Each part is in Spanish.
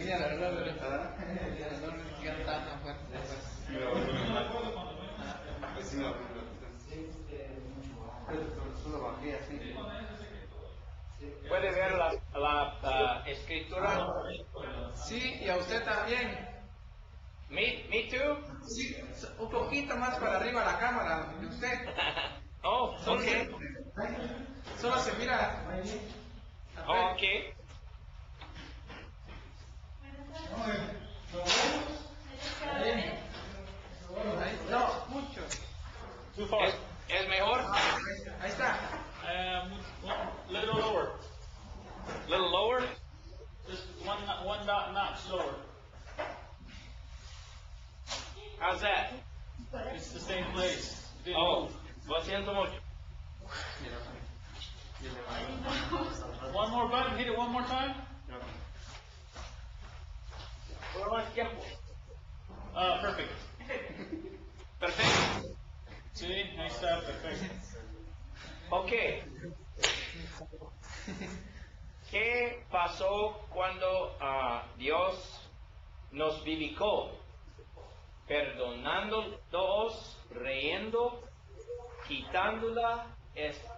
venía la verdad, pero no cantaba tan fuerte. Solo bajé así. ¿Puede ver la escritura? Sí, y a usted también. Me too? Sí, un poquito más para arriba la cámara de usted. Oh, Solo, okay. solo se mira. Oh, okay. No, mucho. Too far. ¿Es mejor? Ahí está. Little lower. Little lower? Just one notch lower. How's that? It's the same place. Didn't Oh, move. lo siento mucho. One more button. Hit it one more time. Por más tiempo. Perfect. Perfecto. Sí, ahí está, perfecto. Ok. ¿Qué pasó cuando Dios nos vivificó? Perdonándolos, riendo, quitándola,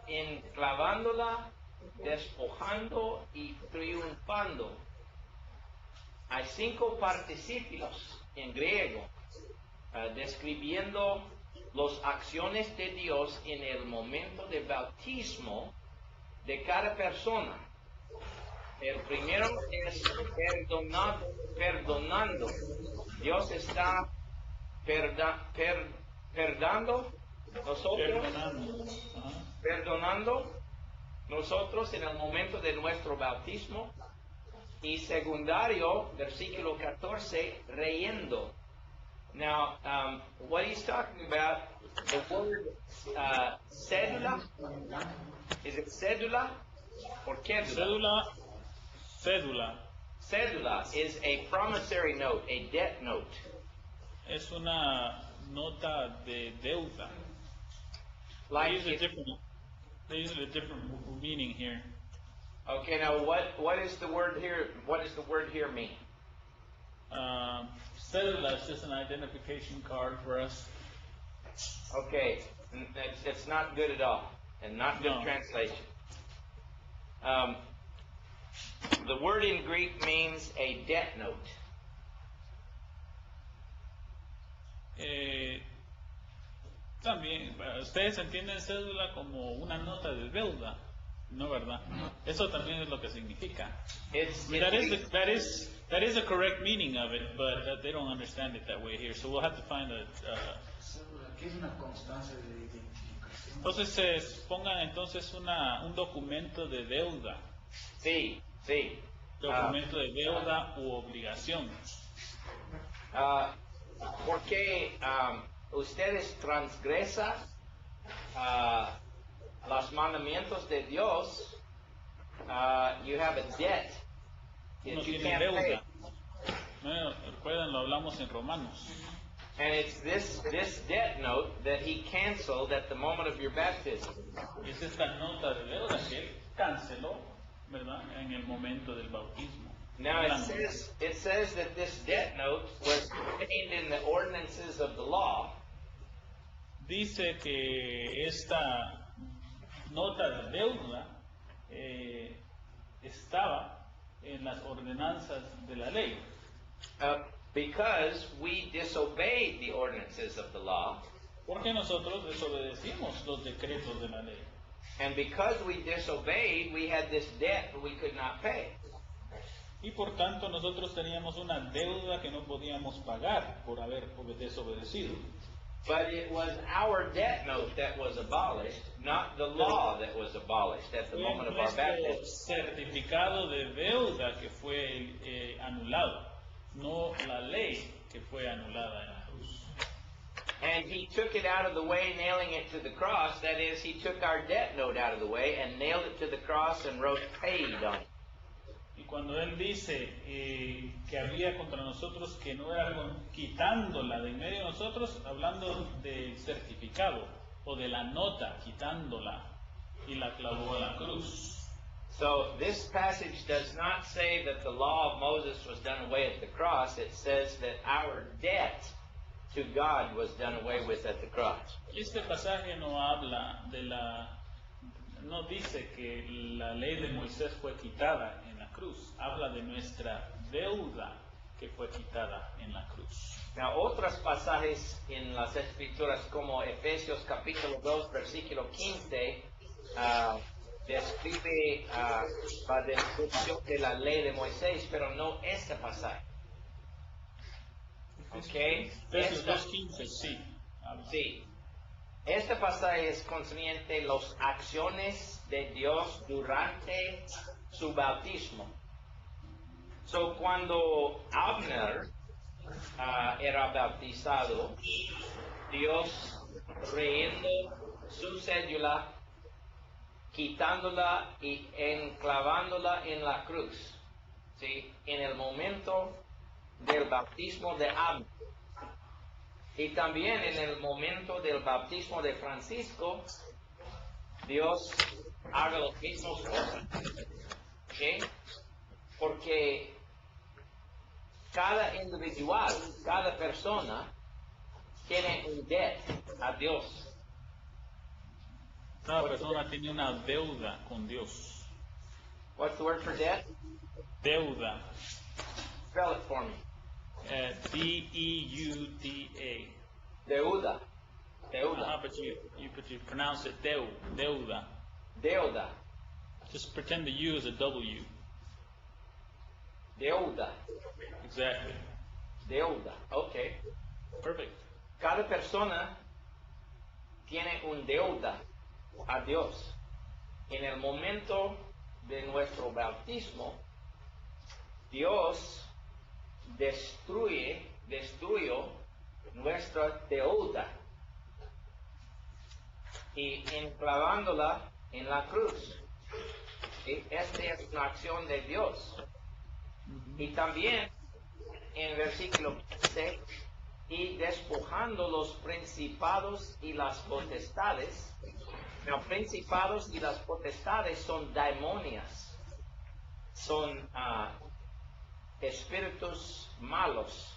enclavándola, despojando y triunfando. Hay 5 participios en griego describiendo las acciones de Dios en el momento de bautismo de cada persona. El primero es perdonando. Dios está perdonando nosotros, perdonando nosotros en el momento de nuestro bautismo. Y secundario, versículo 14, riendo. Now, what he's talking about, the word cédula, is it cédula or cédula? Cédula. Cédula is a promissory note, a debt note. Es una nota de deuda. Like They use a different meaning here. Okay, now what is the word here? What does the word here mean? Cédula is just an identification card for us. Okay, it's not good at all, and not good translation. The word in Greek means a debt note. También, ustedes entienden cédula como una nota de deuda, ¿no, verdad? Eso también es lo que significa. That is the correct meaning of it, but they don't understand it that way here. So we'll have to find a. ¿Qué es una constancia de identificación? Entonces pongan entonces un documento de deuda. Sí. Documento de deuda u obligación. Porque ustedes transgresan los mandamientos de Dios, you have a debt that you can't pay. Recuerden, lo hablamos en Romanos. And it's this debt note that he canceled at the moment of your baptism. Es esta nota de deuda que él canceló, ¿verdad? En el momento del bautismo. Now it says that this debt note was contained in the ordinances of the law. Dice que esta nota de deuda estaba en las ordenanzas de la ley. Because we disobeyed the ordinances of the law. Porque nosotros desobedecimos los decretos de la ley. And because we disobeyed, we had this debt we could not pay. Y por tanto nosotros teníamos una deuda que no podíamos pagar por haber desobedecido. But it was our debt note that was abolished, not the law that was abolished at the moment of our baptism. Certificado de deuda que fue anulado, no la ley que fue anulada en la cruz. And he took it out of the way, nailing it to the cross. That is, he took our debt note out of the way and nailed it to the cross and wrote paid on it. Y cuando él dice que había contra nosotros que no era quitándola de en medio de nosotros, hablando del certificado o de la nota, quitándola y la clavó a la cruz. So this passage does not say that the law of Moses was done away at the cross. It says that our debt to God was done away with at the cross. Este pasaje no habla de no dice que la ley de Moisés fue quitada en la cruz. Habla de nuestra deuda que fue quitada en la cruz. Now, otros pasajes en las Escrituras como Efesios capítulo 2, versículo 15, describe la destrucción de la ley de Moisés, pero no este pasaje. ¿Ok? Efesios 2:15, sí. Habla. Sí. Este pasaje es concerniente las acciones de Dios durante su bautismo. So, cuando Abner era bautizado, Dios reyendo su cédula, quitándola y enclavándola en la cruz, ¿sí? En el momento del bautismo de Abner. Y también en el momento del bautismo de Francisco, Dios haga los mismos cosas. ¿Sí? Porque cada individual, cada persona, tiene un debt a Dios. Cada persona tiene una deuda con Dios. What's the word for debt? Deuda. Spell it for me. D-E-U-D-A. Deuda. Deuda. But you pronounce it deuda. Deuda. Just pretend the U is a W. Deuda. Exactly. Deuda. Okay. Perfect. Cada persona tiene un deuda a Dios. En el momento de nuestro bautismo, Dios destruyó nuestra deuda y enclavándola en la cruz. Y esta es una acción de Dios. Y también en versículo 15, y despojando los principados y las potestades. Los principados y las potestades son demonios, son espíritus malos.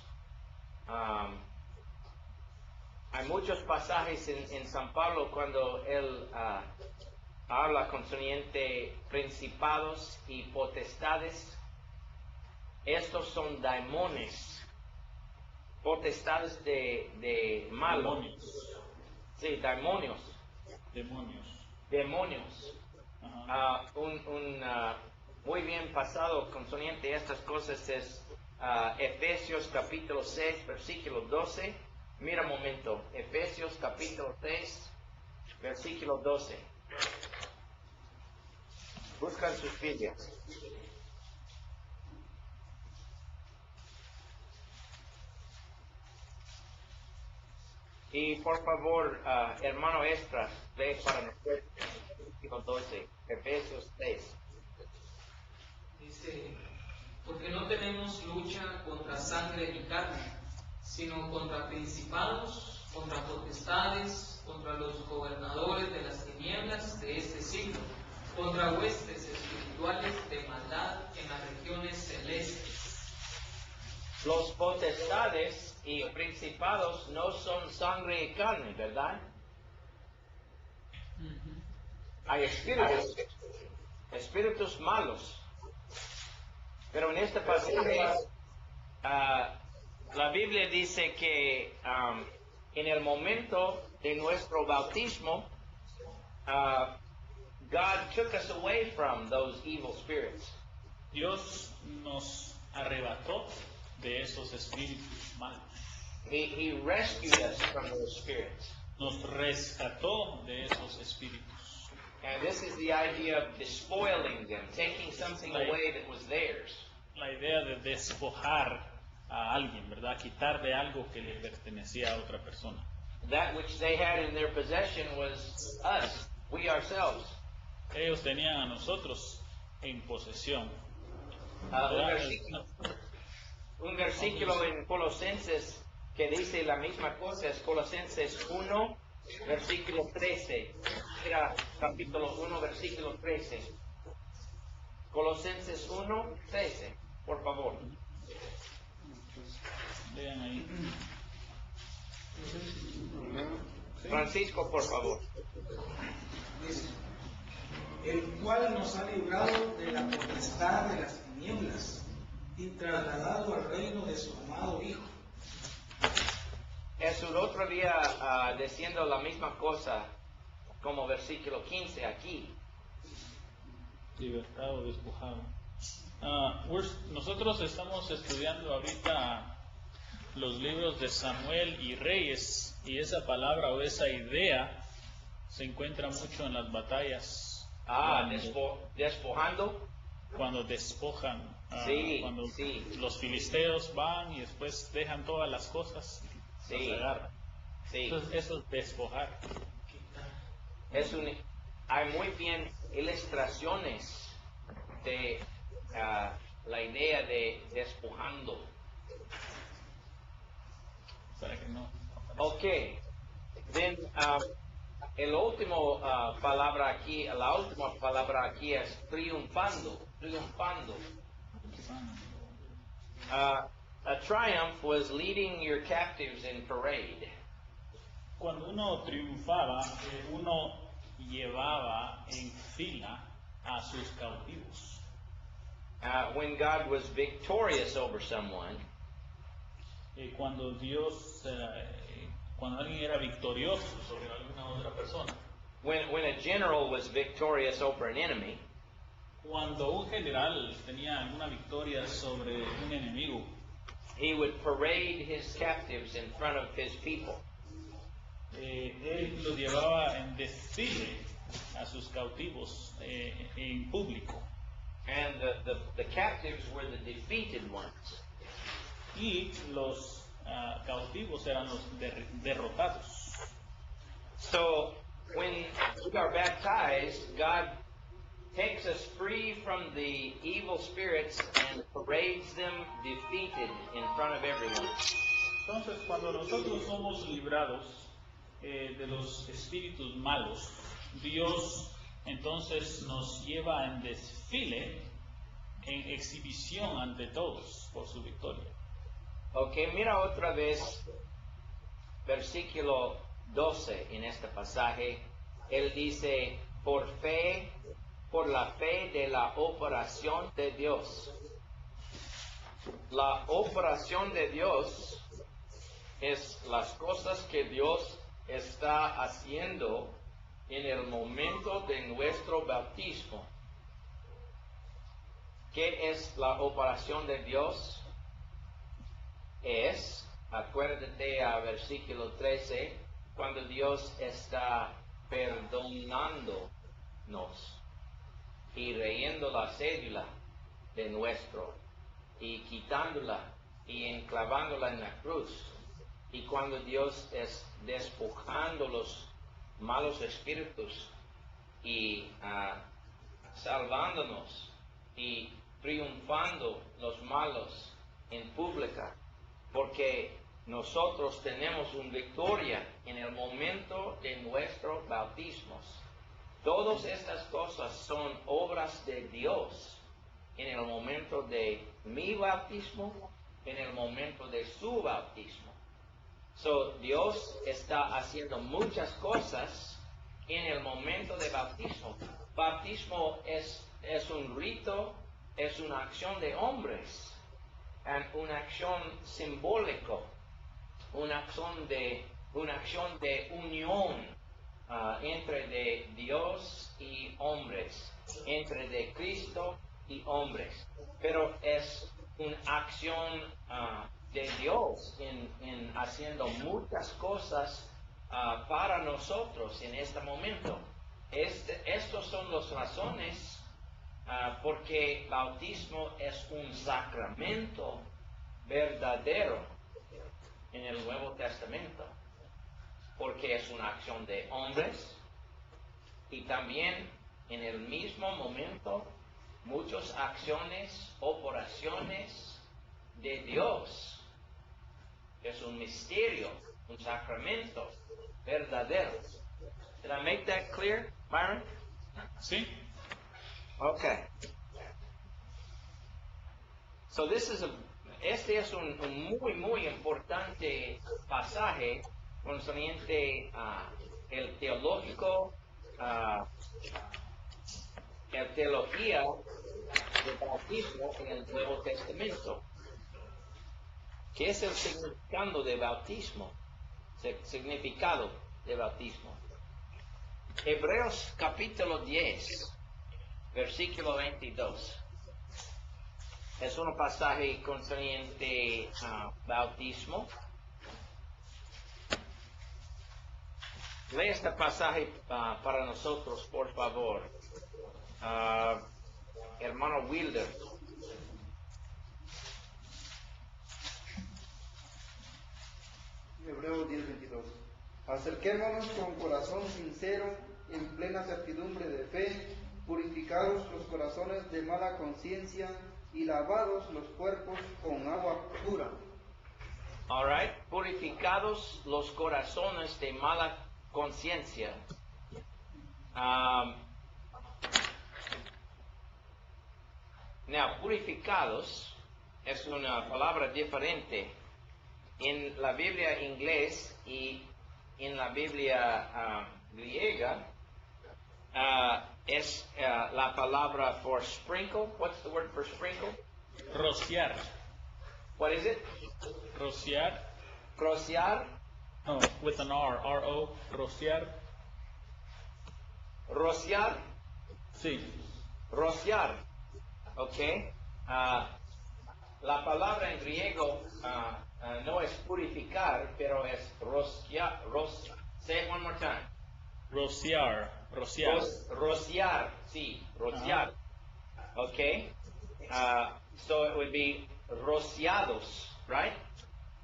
Hay muchos pasajes en San Pablo cuando él habla concerniente principados y potestades. Estos son demonios, potestades de malo. Demonios. Sí, demonios. Demonios. Muy bien pasado concerniente a estas cosas es Efesios capítulo 6, versículo 12. Mira un momento, Efesios capítulo 6, versículo 12. Buscan sus Biblias. Y por favor, hermano Estras, lee para nosotros, versículo 12, Efesios 6. Dice, porque no tenemos lucha contra sangre y carne, sino contra principados, contra potestades, contra los gobernadores de las tinieblas de este siglo, contra huestes espirituales de maldad en las regiones celestes. Los potestades y principados no son sangre y carne, ¿verdad? Hay espíritus malos. Pero en este pasaje, la Biblia dice que en el momento de nuestro bautismo, God took us away from those evil spirits. Dios nos arrebató de esos espíritus malos. He rescued us from those spirits. Nos rescató de esos espíritus. And this is the idea of despoiling them, taking something away that was theirs. La idea de despojar a alguien, ¿verdad? Quitar de algo que le pertenecía a otra persona. That which they had in their possession was us, we ourselves. Ellos tenían a nosotros en posesión. Un versículo en Colosenses que dice la misma cosa es Colosenses 1, versículo 13. Era capítulo 1, versículo 13. Colosenses 1:13, por favor. Vean ahí. Francisco, por favor. Dice, el cual nos ha librado de la potestad de las tinieblas y trasladado al reino de su amado Hijo. Es el otro día diciendo la misma cosa como versículo 15 aquí. Libertado, despojado. Nosotros estamos estudiando ahorita los libros de Samuel y Reyes, y esa palabra o esa idea se encuentra mucho en las batallas. Despojando. Cuando despojan, Sí, cuando sí. los filisteos van y después dejan todas las cosas y Sí. las agarran. Sí. Entonces eso es despojar. Hay muy bien ilustraciones de la idea de despojando. Para que no. Ok. Then, la última palabra aquí es triunfando. Triunfando. A triumph was leading your captives in parade. Cuando uno triunfaba, uno llevaba en fila a sus cautivos. When God was victorious over someone, Cuando cuando alguien era victorioso sobre alguna otra persona, when a general was victorious over an enemy, cuando un general tenía alguna victoria sobre un enemigo, he would parade his captives in front of his people. él los llevaba en desfile a sus cautivos en público. And the captives were the defeated ones. Y los cautivos eran los derrotados. So when we are baptized, God takes us free from the evil spirits and parades them defeated in front of everyone. Entonces, cuando nosotros somos librados de los espíritus malos, Dios entonces nos lleva en desfile, en exhibición ante todos por su victoria. Ok, mira otra vez versículo 12 en este pasaje. Él dice, por la fe de la operación de Dios. La operación de Dios es las cosas que Dios está haciendo en el momento de nuestro bautismo. ¿Qué es la operación de Dios? Acuérdate a versículo 13, cuando Dios está perdonándonos y reyendo la cédula de nuestro y quitándola y enclavándola en la cruz. Y cuando Dios es despojando los malos espíritus y salvándonos y triunfando los malos en pública, porque nosotros tenemos una victoria en el momento de nuestros bautismos. Todas estas cosas son obras de Dios en el momento de mi bautismo, en el momento de su bautismo. So, Dios está haciendo muchas cosas en el momento de bautismo. Bautismo es un rito, es una acción de hombres, una acción simbólica, una acción de unión entre de Dios y hombres, entre de Cristo y hombres. Pero es una acción de Dios en haciendo muchas cosas para nosotros en este momento. Estos son las razones porque bautismo es un sacramento verdadero en el Nuevo Testamento, porque es una acción de hombres y también en el mismo momento muchas acciones, operaciones de Dios. Es un misterio, un sacramento verdadero. Did I make that clear, Byron? ¿Sí? Okay. So este es un muy importante pasaje concerniente el teológico, el teología del bautismo en el Nuevo Testamento. ¿Qué es el significado de bautismo? Significado de bautismo. Hebreos capítulo 10, versículo 22. Es un pasaje concerniente bautismo. Lee este pasaje para nosotros, por favor. Hermano Wilder. Hebreos 10:22. Acerquémonos con corazón sincero, en plena certidumbre de fe, purificados los corazones de mala conciencia y lavados los cuerpos con agua pura. All right. Purificados los corazones de mala conciencia. Now, purificados es una palabra diferente en la Biblia inglés y en la Biblia griega. Es la palabra for sprinkle. What's the word for sprinkle? Rociar. What is it? Rociar. Rociar. No, with an R. R-O. Rociar. Rociar. Sí. Rociar. Ok. La palabra en griego no es purificar, pero es rociar. Say it one more time. Rociar. Rociar. Rociar. Sí, rociar. Ok. So it would be rociados, right?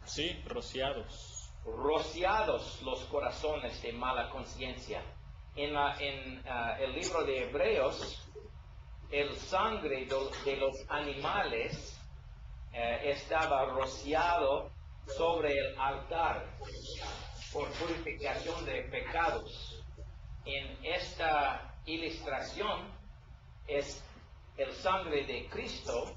Sí, rociados. Rociados los corazones de mala conciencia. En el libro de Hebreos, el sangre de los animales estaba rociado sobre el altar por purificación de pecados. En esta ilustración es el sangre de Cristo,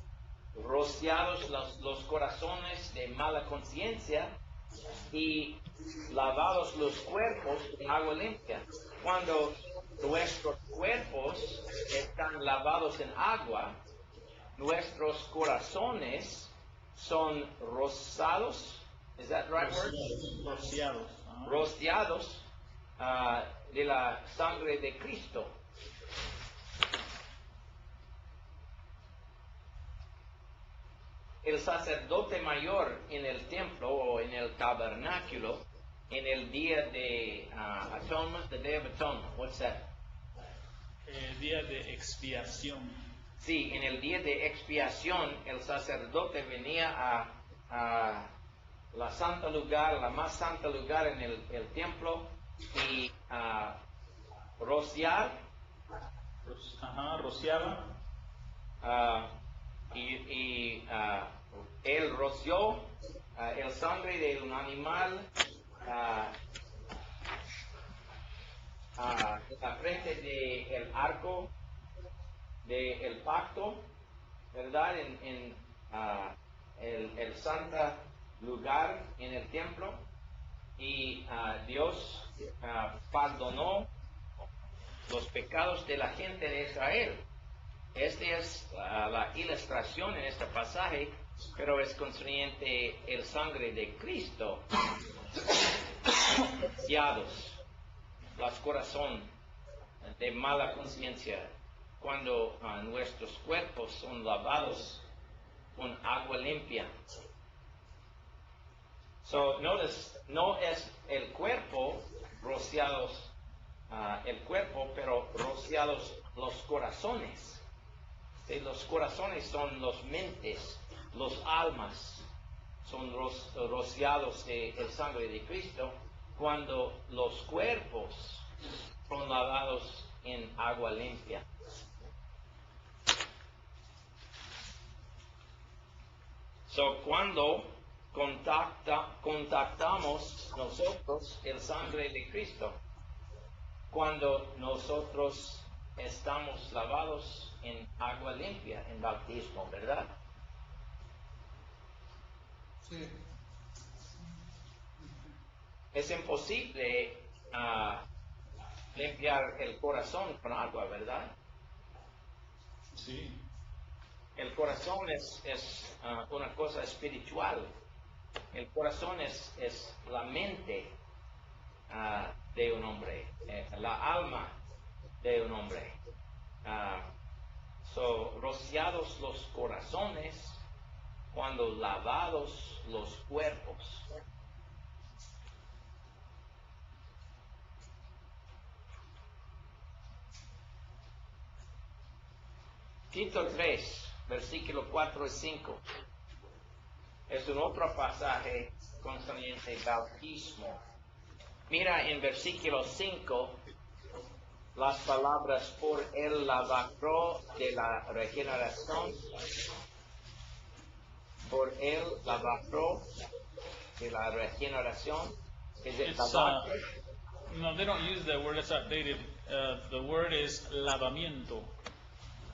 rociados los corazones de mala conciencia y lavados los cuerpos con agua limpia. Cuando nuestros cuerpos están lavados en agua, nuestros corazones son rozados. Is that right word? Rociados. Rociados de la sangre de Cristo. El sacerdote mayor en el templo o en el tabernáculo en el día de atonement, the day of atonement, what's that? El día de expiación. Sí, en el día de expiación el sacerdote venía a la santa lugar, la más santa lugar en el templo y rociar. Rociaba. Él roció el sangre de un animal en la frente del arco del pacto, ¿verdad? En el santo lugar en el templo, y Dios perdonó los pecados de la gente de Israel. Esta es la ilustración en este pasaje, pero es concerniente el sangre de Cristo, rociados los corazones de mala conciencia, cuando nuestros cuerpos son lavados con agua limpia. So notice, no es el cuerpo rociados, el cuerpo, pero rociados los corazones. ¿Sí? Los corazones son los mentes, los almas, son rociados de el sangre de Cristo, cuando los cuerpos son lavados en agua limpia. So, cuando contactamos nosotros el sangre de Cristo, cuando nosotros estamos lavados en agua limpia, en bautismo, ¿verdad? Sí. Es imposible limpiar el corazón con agua, ¿verdad? Sí. El corazón es una cosa espiritual. El corazón es la mente de un hombre, la alma de un hombre. Rociados los corazones cuando lavados los cuerpos. Tito 3, versículo 4 y 5. Es un otro pasaje concerniente bautismo. Mira en versículo 5 las palabras por el lavacro de la regeneración. Por el lavacro de la regeneración. Is it It's, lavacro? no, they don't use that word. It's outdated. The word is lavamiento.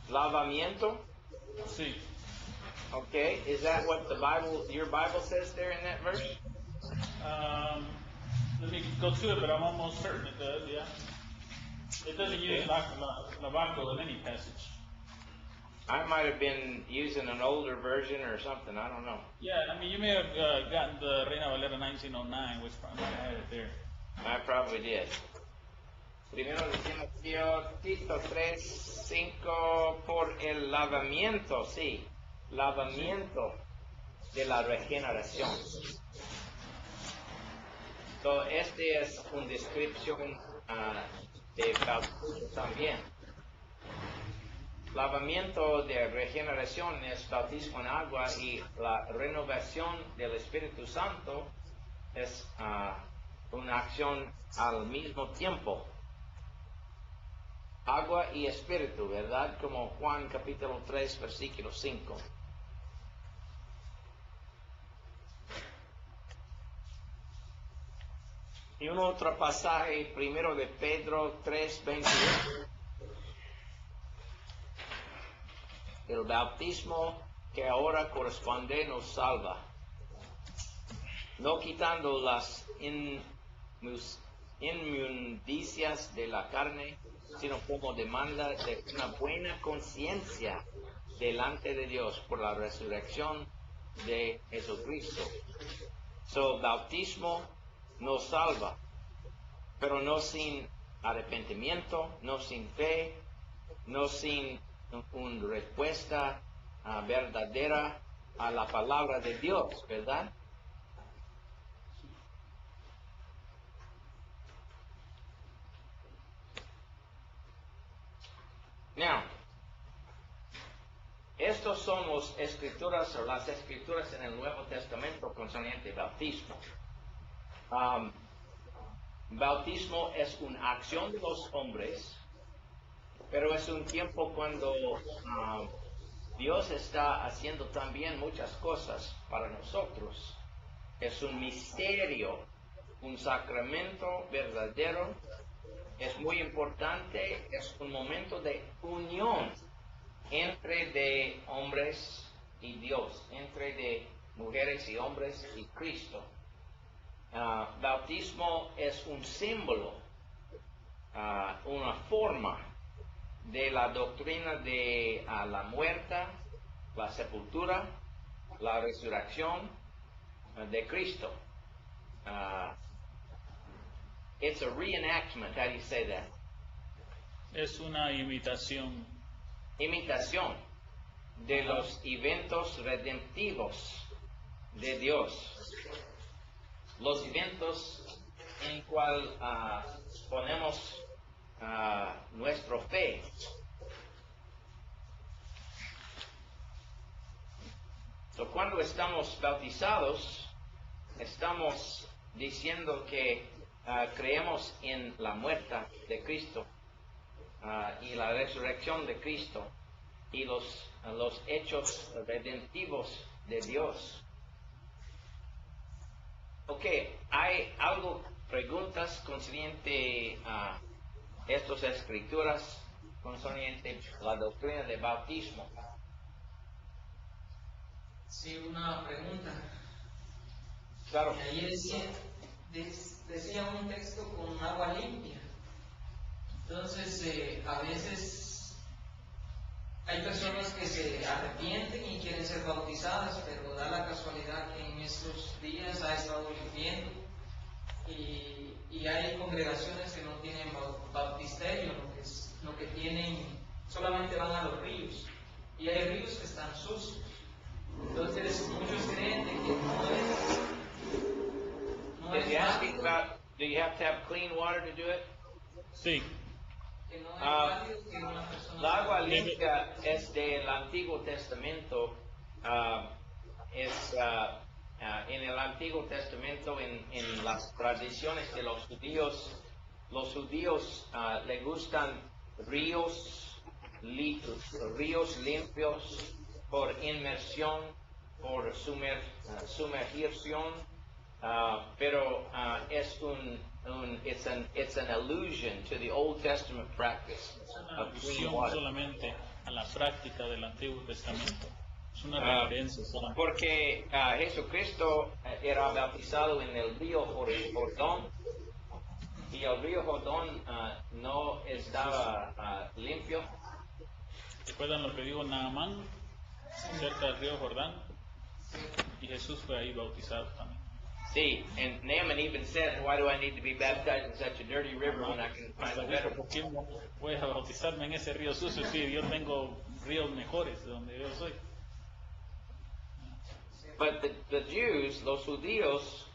Lavamiento. Sí. Okay, is that what the Bible, your Bible says there in that verse? Let me go to it, but I'm almost certain it does, yeah. It doesn't use lavacro in any passage. I might have been using an older version or something, I don't know. Yeah, I mean, you may have gotten the Reina Valera 1909, which probably might have had it there. I probably did. Primero de Timoteo, Tito 3, 5, por el lavamiento, sí, lavamiento de la regeneración. So, este es una descripción de bautismo también. Lavamiento de regeneración es bautismo en agua y la renovación del Espíritu Santo es una acción al mismo tiempo. Agua y espíritu, ¿verdad? Como Juan capítulo 3, versículo 5. Y un otro pasaje, primero de Pedro 3, 21. El bautismo que ahora corresponde nos salva, no quitando las inmundicias de la carne, sino como demanda de una buena conciencia delante de Dios por la resurrección de Jesucristo. So, bautismo nos salva, pero no sin arrepentimiento, no sin fe, no sin una respuesta verdadera a la palabra de Dios, ¿verdad? Now, estos son las escrituras en el Nuevo Testamento concerniente al bautismo. Bautismo es una acción de los hombres, pero es un tiempo cuando Dios está haciendo también muchas cosas para nosotros. Es un misterio, un sacramento verdadero. Es muy importante, es un momento de unión entre de hombres y Dios, entre de mujeres y hombres y Cristo. Bautismo es un símbolo, una forma de la doctrina de la muerte, la sepultura, la resurrección de Cristo. It's a reenactment. How do you say that? Es una imitación. Imitación de los eventos redemptivos de Dios. Los eventos en cual ponemos nuestra fe. So, cuando estamos bautizados, estamos diciendo que creemos en la muerte de Cristo y la resurrección de Cristo y los hechos redentivos de Dios. Ok, ¿hay preguntas concerniente a estas escrituras concerniente la doctrina de bautismo? Sí, una pregunta. Claro. Y ahí decía un texto con agua limpia. Entonces, a veces hay personas que se arrepienten y quieren ser bautizadas, pero da la casualidad que en estos días ha estado lloviendo y hay congregaciones que no tienen bautisterio, lo que tienen, solamente van a los ríos, y hay ríos que están sucios. Entonces, muchos creen de que no Is es he asking válido, about, do you have to have clean water to do it? Sí, que no es Ah, válido que una persona La agua se- limpia es del Antiguo Testamento. En el Antiguo Testamento, en las tradiciones de los judíos le gustan ríos limpios por inmersión, por sumergión, pero it's an allusion to the Old Testament practice es una of clean alusión water. solamente a la práctica del Antiguo Testamento. Es una referencia solamente. Porque Jesucristo era bautizado en el río Jordán, y el río Jordán no estaba limpio. ¿Recuerdan lo que dijo Naamán cerca del río Jordán? Y Jesús fue ahí bautizado también. Sí, and Naaman even said, why do I need to be baptized in such a dirty river when I can find Hasta a dijo, better? ¿por qué voy a bautizarme en ese río sucio? Sí, yo tengo ríos mejores de donde yo soy. But the Jews, los judíos,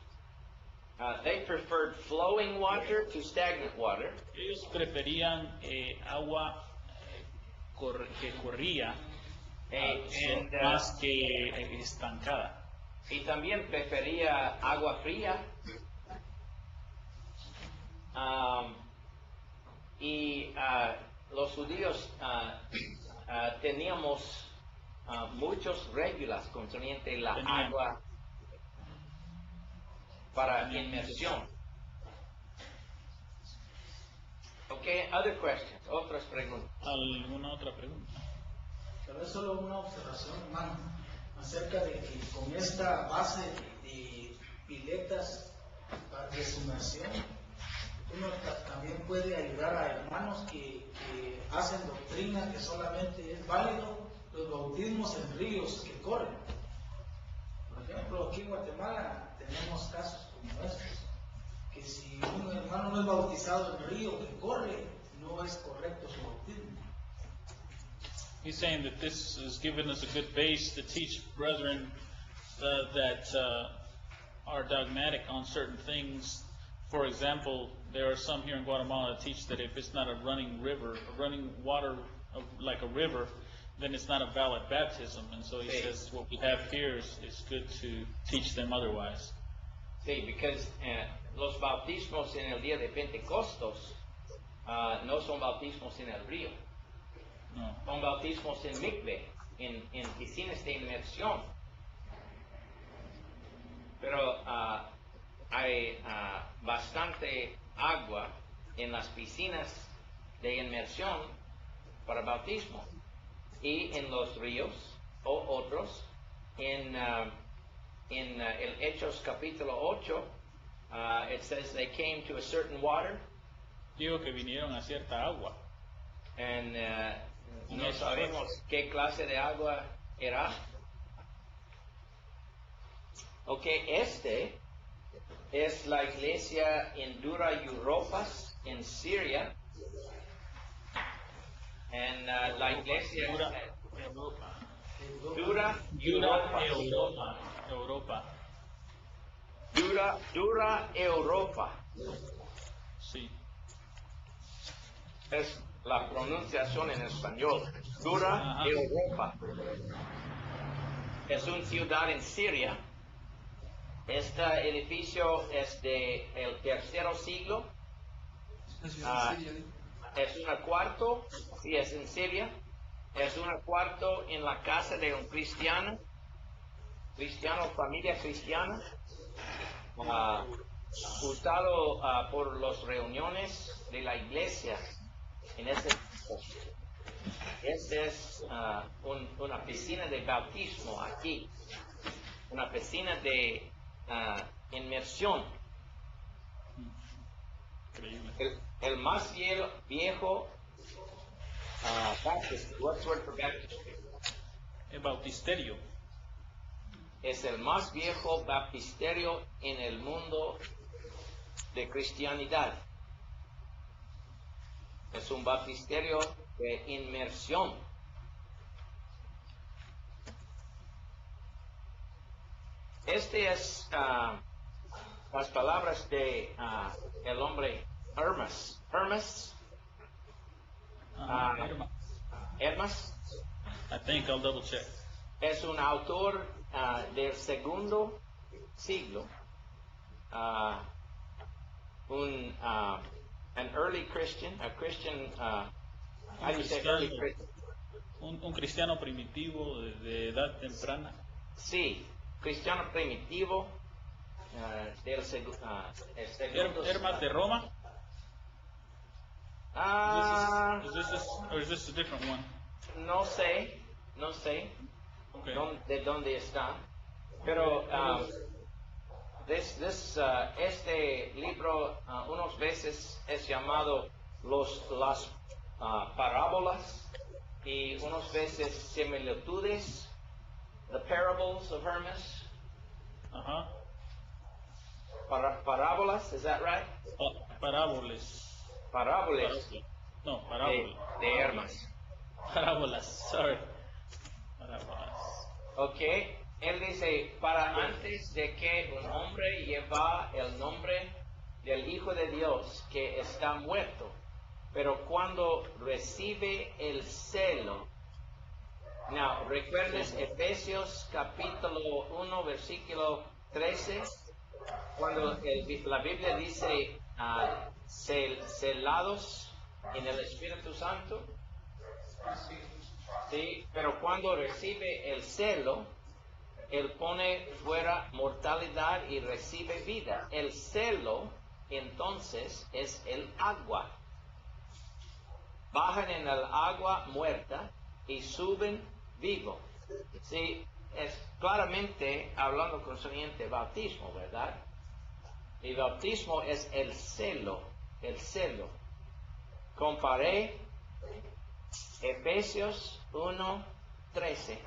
they preferred flowing water to stagnant water. Ellos preferían agua que corría And, más que estancada. y también prefería agua fría. Los judíos teníamos muchas reglas concernientes la Tenían. agua para inmersión. Okay, other questions, otras preguntas. ¿Alguna otra pregunta? Tal vez solo una observación, hermano, acerca de que con esta base de piletas de sumersión, uno también puede ayudar a hermanos que hacen doctrina que solamente es válido los bautismos en ríos que corren. Por ejemplo, aquí en Guatemala tenemos casos como estos, que si un hermano no es bautizado en río que corre, no es correcto su bautismo. He's saying that this has given us a good base to teach brethren that are dogmatic on certain things. For example, there are some here in Guatemala that teach that if it's not a running river, a running water like a river, then it's not a valid baptism. And so he Sí. says what we have here is good to teach them otherwise. Sí, because los bautismos en el día de Pentecostos no son bautismos en el río, No. son bautismos en mikve, en piscinas de inmersión. Pero hay bastante agua en las piscinas de inmersión para bautismo, y en los ríos o otros. En el Hechos capítulo 8, it says they came to a certain water, Digo que vinieron a cierta agua. and no sabemos qué clase de agua era. Ok, este es la iglesia en Dura Europas, en Siria. En la iglesia Dura Europa. Dura Dura Europas. Europa. Dura Europa. Sí. Es la pronunciación en español. Dura Ajá. Europa. Es una ciudad en Siria. Este edificio es del tercer siglo. Es un cuarto, si es en Siria. Es un cuarto en la casa de un cristiano, familia cristiana, usado por las reuniones de la iglesia en ese tiempo. Esta es una piscina de bautismo aquí, una piscina de inmersión. Increíble. El más viejo baptistry. What's the word for baptistry? El bautisterio. Es el más viejo baptisterio en el mundo de cristianidad. Es un baptisterio de inmersión. Este es las palabras de el hombre Hermas. Hermas I think I'll double check. es un autor del segundo siglo, an early Christian, a Christian, how do you say early Christian? Un cristiano primitivo de edad temprana. Sí, cristiano primitivo del segundo. Hermas de Roma. Is this a different one? No sé Okay. de dónde está, pero este libro unas veces es llamado las parábolas y unas veces similitudes, the parables of Hermas. Ajá. Parábolas, is that right? Paráboles. Parábolas No, parábolas. de Hermas. Parábolas, sorry. Parábolas. Ok, él dice, para antes de que un hombre lleva el nombre del Hijo de Dios que está muerto, pero cuando recibe el celo. Now, recuerdes Efesios capítulo 1, versículo 13, cuando la Biblia dice celados en el Espíritu Santo. Sí, pero cuando recibe el celo, él pone fuera mortalidad y recibe vida. El celo, entonces, es el agua. Bajan en el agua muerta y suben vivo. Sí, es claramente hablando concerniente bautismo, ¿verdad? El bautismo es el celo, Comparé Efesios 1:13.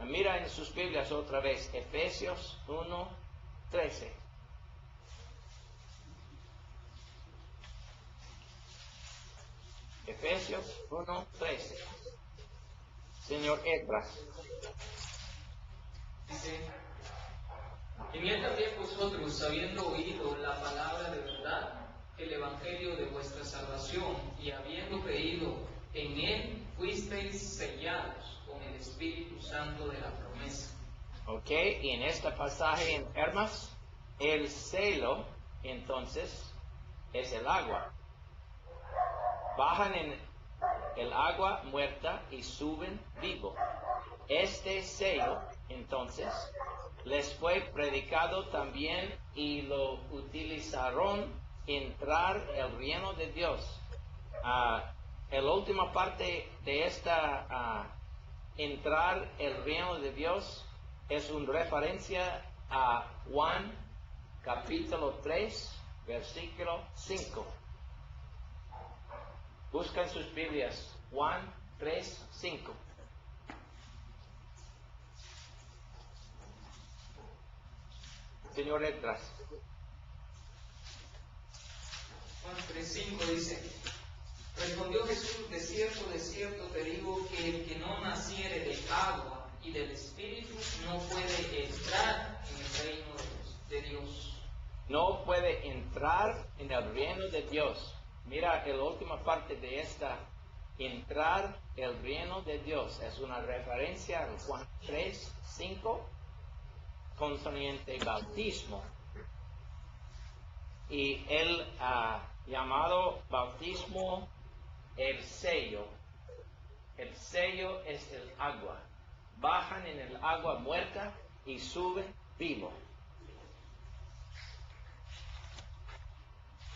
Mira en sus Biblias otra vez, Efesios 1:13. Efesios 1:13. Señor Edras. Dice, en él también vosotros, habiendo oído la palabra de verdad, el evangelio de vuestra salvación, y habiendo creído en él, fuisteis sellados con el Espíritu Santo de la promesa. Ok, y en este pasaje en Hermas, el celo, entonces, es el agua. Bajan en el agua muerta y suben vivo. Este sello, entonces, les fue predicado también y lo utilizaron entrar el reino de Dios. La última parte de esta entrar el reino de Dios es una referencia a Juan capítulo 3 versículo 5. Buscan sus Biblias, Juan 3:5. Señor Edras. Juan 3:5 dice, respondió Jesús, de cierto te digo que el que no naciere de agua y del Espíritu no puede entrar en el reino de Dios. No puede entrar en el reino de Dios. Mira, la última parte de esta, entrar el reino de Dios, es una referencia a Juan 3:5, concerniente bautismo. Y el llamado bautismo, el sello es el agua. Bajan en el agua muerta y suben vivo.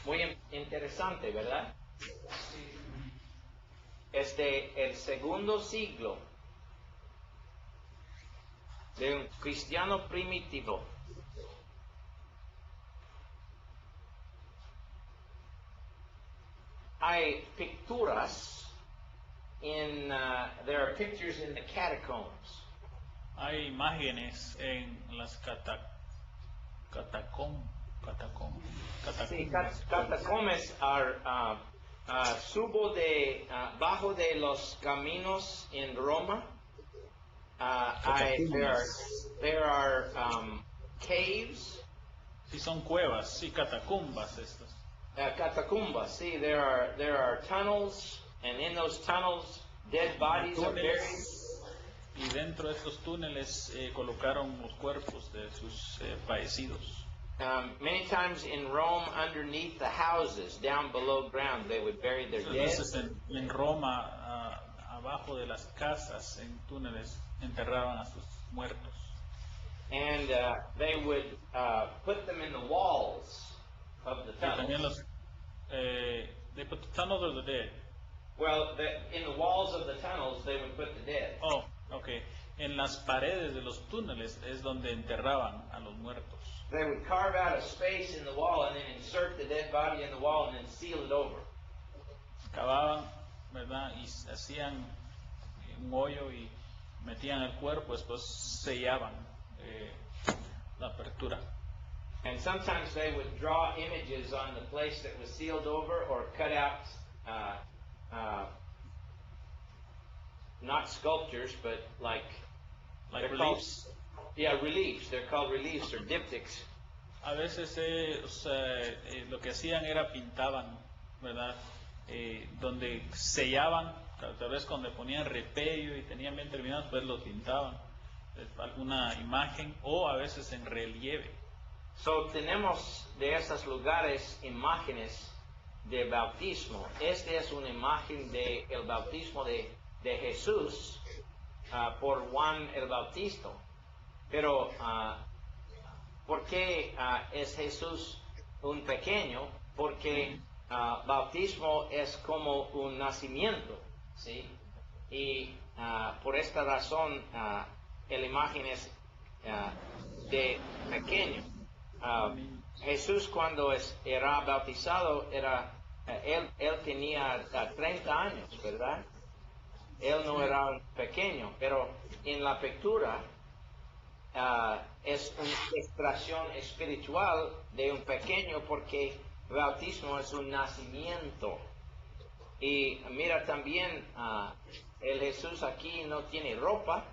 Muy interesante, ¿verdad? El segundo siglo, de un cristiano primitivo. Hay pinturas there are pictures in the catacombs. Hay imágenes en las Sí, catacumbas. catacombas are bajo de los caminos en Roma. There are caves. Sí, son cuevas, sí, catacumbas estas. Catacumbas. See, there are tunnels, and in those tunnels, dead bodies are buried. Y dentro de estos túneles colocaron los cuerpos de sus fallecidos. Many times in Rome, underneath the houses, down below ground, they would bury their Muchas dead. veces en Roma, abajo de las casas, en túneles, enterraban a sus muertos. And they would put them in the walls of the Y también tunnels. they put the tunnels of the dead. Well, in the walls of the tunnels, they would put the dead. Oh, okay. En las paredes de los túneles es donde enterraban a los muertos. They would carve out a space in the wall and then insert the dead body in the wall and then seal it over. Cavaban, ¿verdad? Y hacían un hoyo y metían el cuerpo, después sellaban la apertura. And sometimes they would draw images on the place that was sealed over or cut out, not sculptures, but like they're called- Reliefs. Yeah, reliefs. They're called reliefs or diptychs. A veces lo que hacían era pintaban, ¿verdad? Donde sellaban, tal vez cuando ponían repello y tenían bien terminados, pues lo pintaban, alguna imagen, o a veces en relieve. So tenemos de esos lugares imágenes de bautismo. Esta es una imagen del bautismo de Jesús por Juan el Bautista. Pero, ¿por qué es Jesús un pequeño? Porque bautismo es como un nacimiento, ¿sí? Y por esta razón la imagen es de pequeño. Jesús cuando era bautizado, él tenía 30 años, ¿verdad? Él no era un pequeño, pero en la pintura es una expresión espiritual de un pequeño porque el bautismo es un nacimiento. Y mira también, el Jesús aquí no tiene ropa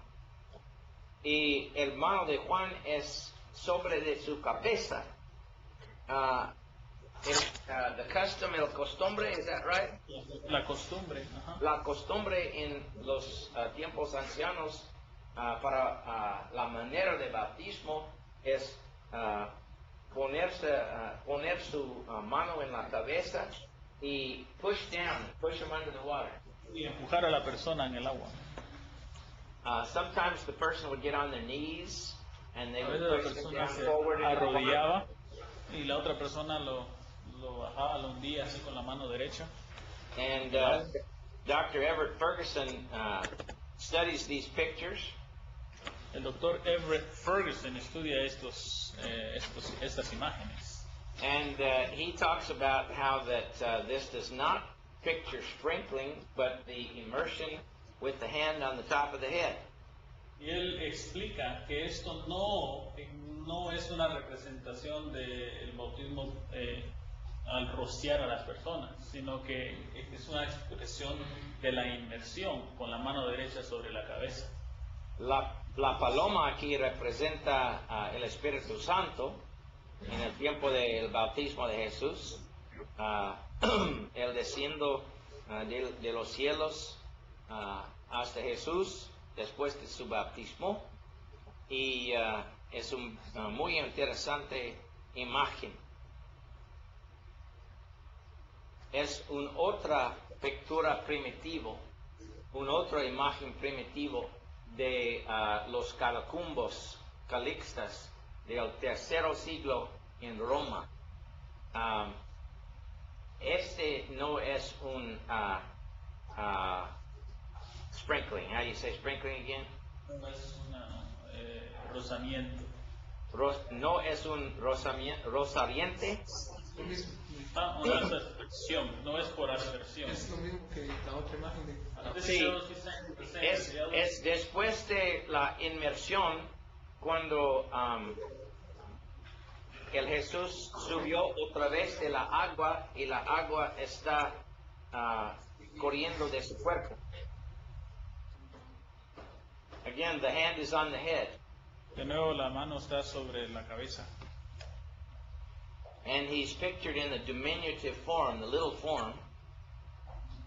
y el mano de Juan es sobre de su cabeza. The custom, el costumbre, is that right? La costumbre, ajá. La costumbre en los tiempos ancianos para la manera de bautismo es poner su mano en la cabeza y push him under the water. Y empujar a la persona en el agua. Sometimes the person would get on their knees and they A would veces la push him persona down se forward into the water. arrodillaba y la otra persona lo bajaba, lo hundía así con la mano derecha. And Dr. Everett Ferguson studies these pictures. El doctor Everett Ferguson estudia estas imágenes. And he talks about how that this does not picture sprinkling, but the immersion with the hand on the top of the head. Y él explica que esto no es una representación del bautismo al rociar a las personas, sino que es una expresión de la inmersión con la mano derecha sobre la cabeza. La paloma aquí representa el Espíritu Santo en el tiempo del bautismo de Jesús, el desciendo de los cielos hasta Jesús después de su bautismo, y es una muy interesante imagen. Es una otra pintura primitivo, una otra imagen primitivo de los catacumbos calixtas del tercer siglo en Roma. Este no es un sprinkling. How do you say sprinkling again? No es rozamiento. No es un rosariente. Lo mismo. Una aspersión, no es por aspersión. Es lo mismo que la otra imagen de... Sí, es después de la inmersión cuando el Jesús subió otra vez de la agua y la agua está corriendo de su cuerpo. Again, the hand is on the head. De nuevo la mano está sobre la cabeza. And he's pictured in the diminutive form, the little form.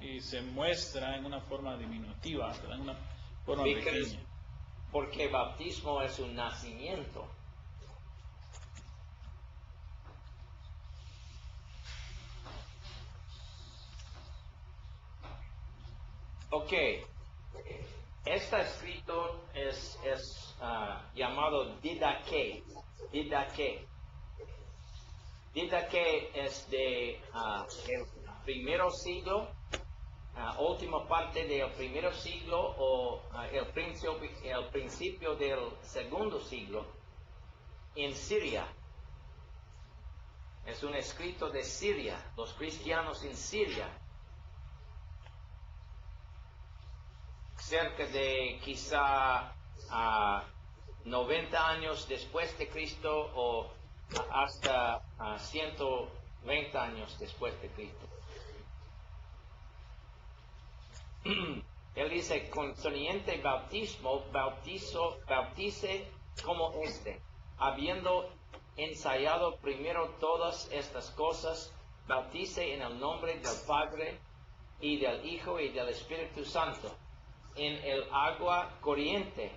Y se muestra en una forma diminutiva, ¿verdad? En una forma Because, pequeña. porque bautismo es un nacimiento. Ok, está escrito es llamado Didache. Didache. Didache es de el primer siglo, última parte del primer siglo o el principio del segundo siglo en Siria. Es un escrito de Siria, los cristianos en Siria. Cerca de quizá 90 años después de Cristo o hasta 120 años después de Cristo. Él dice, consoniente bautismo, bautice como habiendo ensayado primero todas estas cosas, bautice en el nombre del Padre y del Hijo y del Espíritu Santo, en el agua corriente.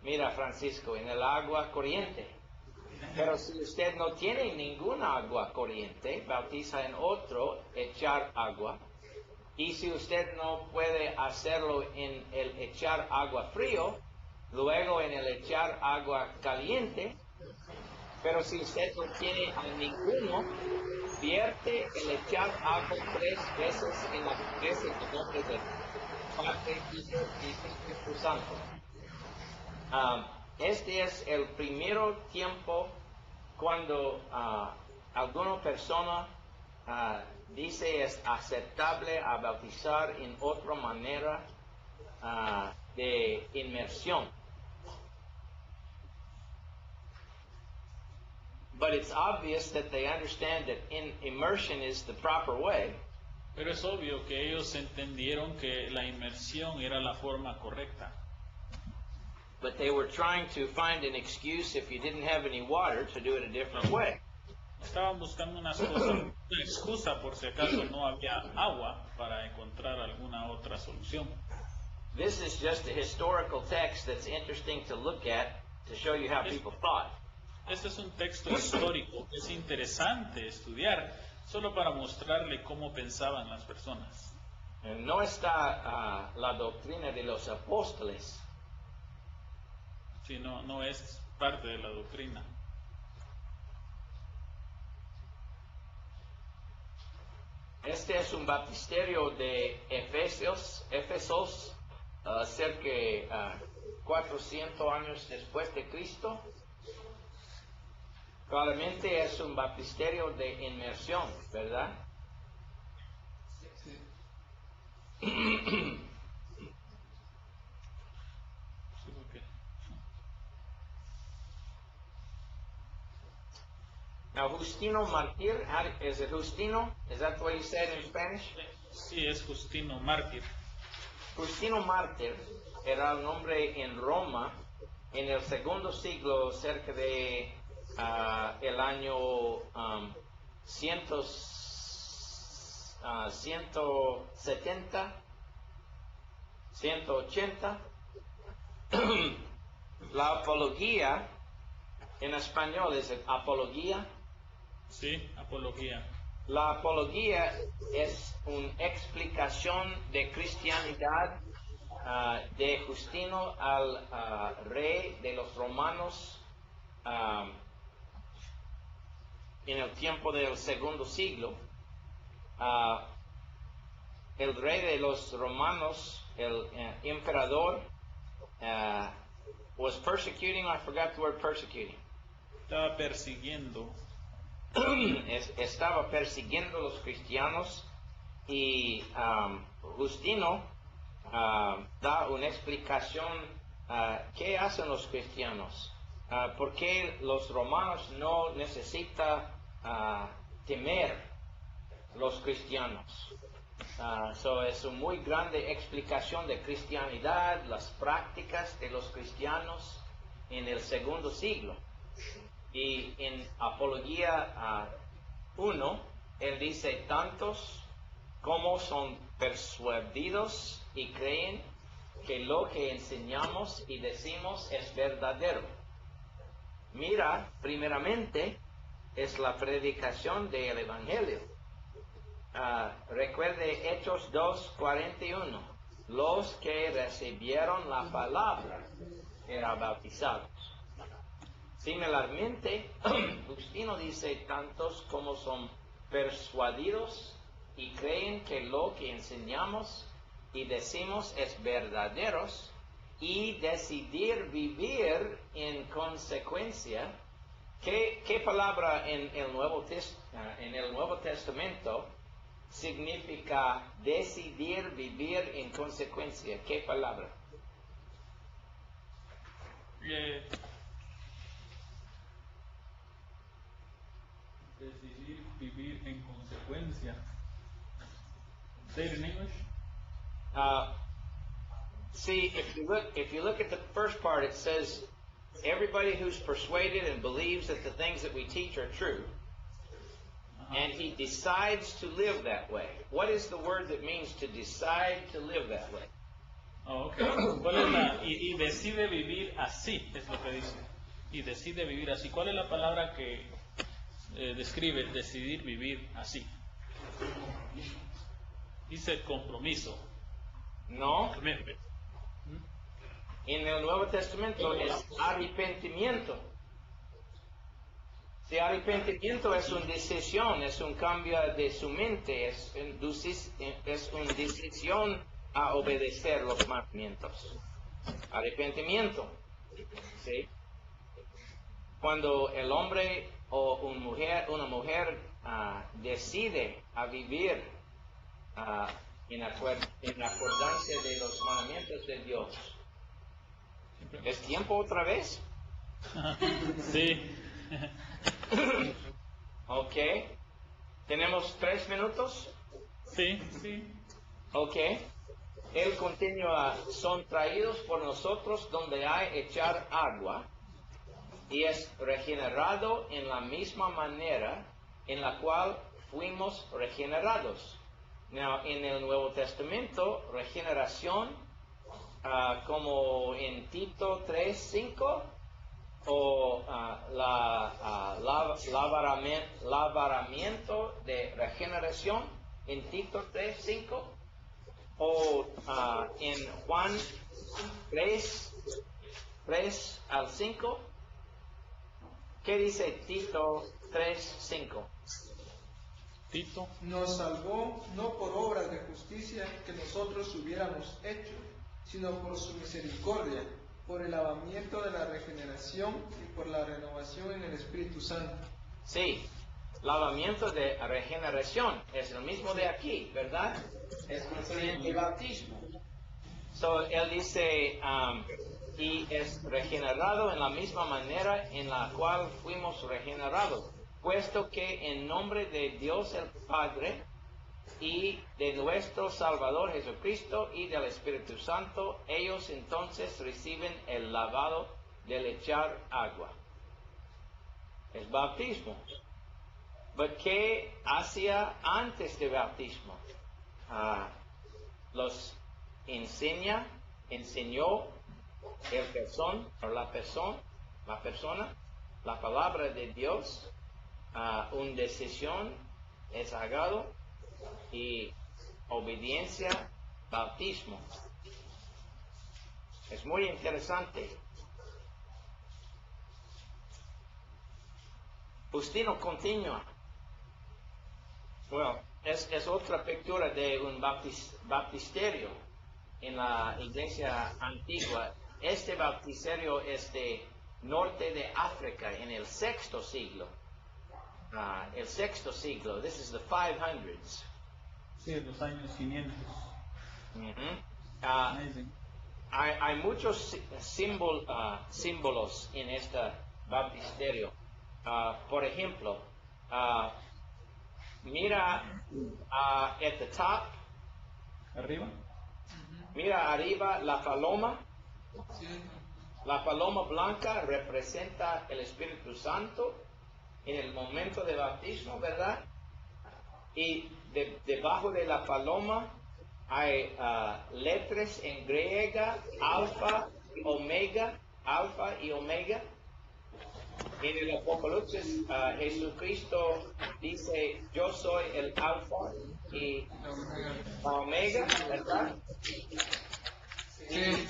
Mira, Francisco, en el agua corriente. Pero si usted no tiene ninguna agua corriente, bautiza en otro, echar agua. Y si usted no puede hacerlo en el echar agua frío, luego en el echar agua caliente. Pero si usted no tiene ninguno, vierte el echar agua 3 veces en la cabeza en nombre del Padre y del Espíritu Santo. Este es el primer tiempo cuando alguna persona dice es aceptable a bautizar en otra manera de inmersión. But it's obvious that they understand that immersion is the proper way. Pero es obvio que ellos entendieron que la inmersión era la forma correcta. But they were trying to find an excuse if you didn't have any water to do it a different way. Estaban buscando una excusa por si acaso no había agua para encontrar alguna otra solución. This is just a historical text that's interesting to look at to show you how people thought. Este es un texto histórico que es interesante estudiar, solo para mostrarle cómo pensaban las personas. No está la doctrina de los apóstoles. Si no es parte de la doctrina. Este es un baptisterio de Éfesos, cerca de 400 años después de Cristo. Claramente es un baptisterio de inmersión, ¿verdad? Now, Justino Mártir, is it Justino? Is that the way you say it in Spanish? Sí, es Justino Mártir. Justino Mártir era un hombre en Roma en el segundo siglo, cerca de el año 170, 180. La apología, en español es apología. Sí, apología. La apología es una explicación de cristianidad de Justino al rey de los romanos en el tiempo del segundo siglo. El rey de los romanos, el emperador, was persecuting. I forgot the word persecuting. Estaba persiguiendo. Estaba persiguiendo a los cristianos y Justino da una explicación qué hacen los cristianos, por qué los romanos no necesitan temer los cristianos. Es una muy grande explicación de cristianidad, las prácticas de los cristianos en el segundo siglo. Y en Apología 1, él dice, tantos como son persuadidos y creen que lo que enseñamos y decimos es verdadero. Mira, primeramente, es la predicación del Evangelio. Recuerde Hechos 2:41. Los que recibieron la palabra eran bautizados. Similarmente, Justino dice, tantos como son persuadidos y creen que lo que enseñamos y decimos es verdaderos, y decidir vivir en consecuencia. ¿Qué palabra en el Nuevo Testamento significa decidir vivir en consecuencia? ¿Qué palabra? Decidir vivir en consecuencia. Say it in English. See, if you look at the first part, it says, everybody who's persuaded and believes that the things that we teach are true, and he decides to live that way. What is the word that means to decide to live that way? Oh, okay. ¿Cuál es y decide vivir así, es lo que dice. Y decide vivir así. ¿Cuál es la palabra que describe decidir vivir así? Dice compromiso. No. En el Nuevo Testamento es arrepentimiento. Si arrepentimiento es una decisión, es un cambio de su mente, es una decisión a obedecer los mandamientos. Arrepentimiento. ¿Sí? Cuando el hombre o una mujer decide a vivir en acordancia de los mandamientos de Dios. ¿Es tiempo otra vez? Sí. Ok. ¿Tenemos 3 minutos? Sí, sí. Ok. Él continúa, son traídos por nosotros donde hay echar agua, y es regenerado en la misma manera en la cual fuimos regenerados. Now, en el Nuevo Testamento, regeneración, como en Tito 3:5, o lavaramiento de regeneración en Tito 3:5, o en Juan 3:3-5. ¿Qué dice Tito 3:5? Tito. Nos salvó no por obras de justicia que nosotros hubiéramos hecho, sino por su misericordia, por el lavamiento de la regeneración y por la renovación en el Espíritu Santo. Sí, lavamiento de regeneración es el mismo de aquí, ¿verdad? Es diferente bautismo. Él dice, y es regenerado en la misma manera en la cual fuimos regenerados, puesto que en nombre de Dios el Padre y de nuestro Salvador Jesucristo y del Espíritu Santo, ellos entonces reciben el lavado del echar agua. Es bautismo. Pero ¿qué hacía antes del bautismo? Los enseñó la persona, la palabra de Dios, una decisión es hagado, y obediencia, bautismo. Es muy interesante. Justino continúa. Bueno, es otra pictura de un baptisterio en la iglesia antigua. este baptisterio es de norte de África en el sexto siglo. El sexto siglo. This is the 500s. Sí, los años 500. Amazing. Hay muchos símbolos en este baptisterio. Por ejemplo, mira at the top, ¿Arriba? mira arriba la paloma. Sí. La paloma blanca representa el Espíritu Santo en el momento de bautismo, ¿verdad? Y debajo de la paloma hay letras en griega, alfa y omega. En el Apocalipsis, Jesucristo dice, yo soy el alfa y la omega, ¿verdad? Sí.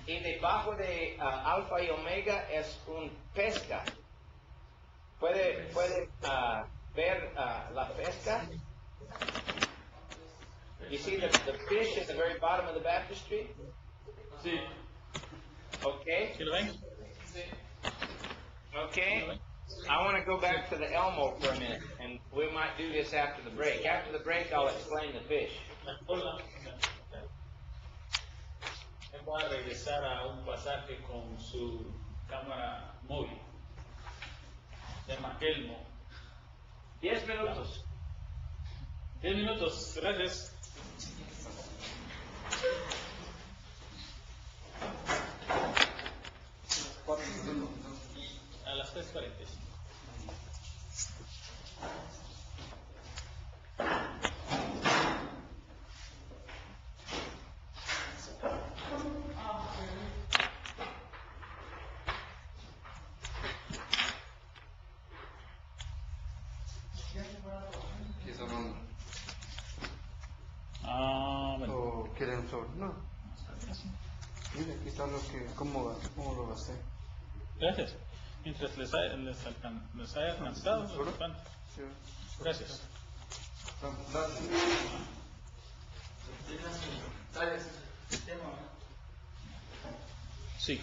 Y debajo de alfa y omega es un pesca. ¿Puede ver la pesca? You see the fish at the very bottom of the baptistry? Sí. Okay. ¿Sí lo ven? Okay. I want to go back to the Elmo for a minute, and we might do this after the break. After the break, I'll explain the fish. Voy a regresar a un pasaje con su cámara móvil. Se llama Elmo. 10 minutos. 10 minutos, gracias. A las 3:45. Bueno. ¿O quieren un sobre? No. Mira, aquí está lo que, cómo lo gasté. Gracias. Mientras les haya alcanzado, ¿Seguro? Sí. gracias. Sí.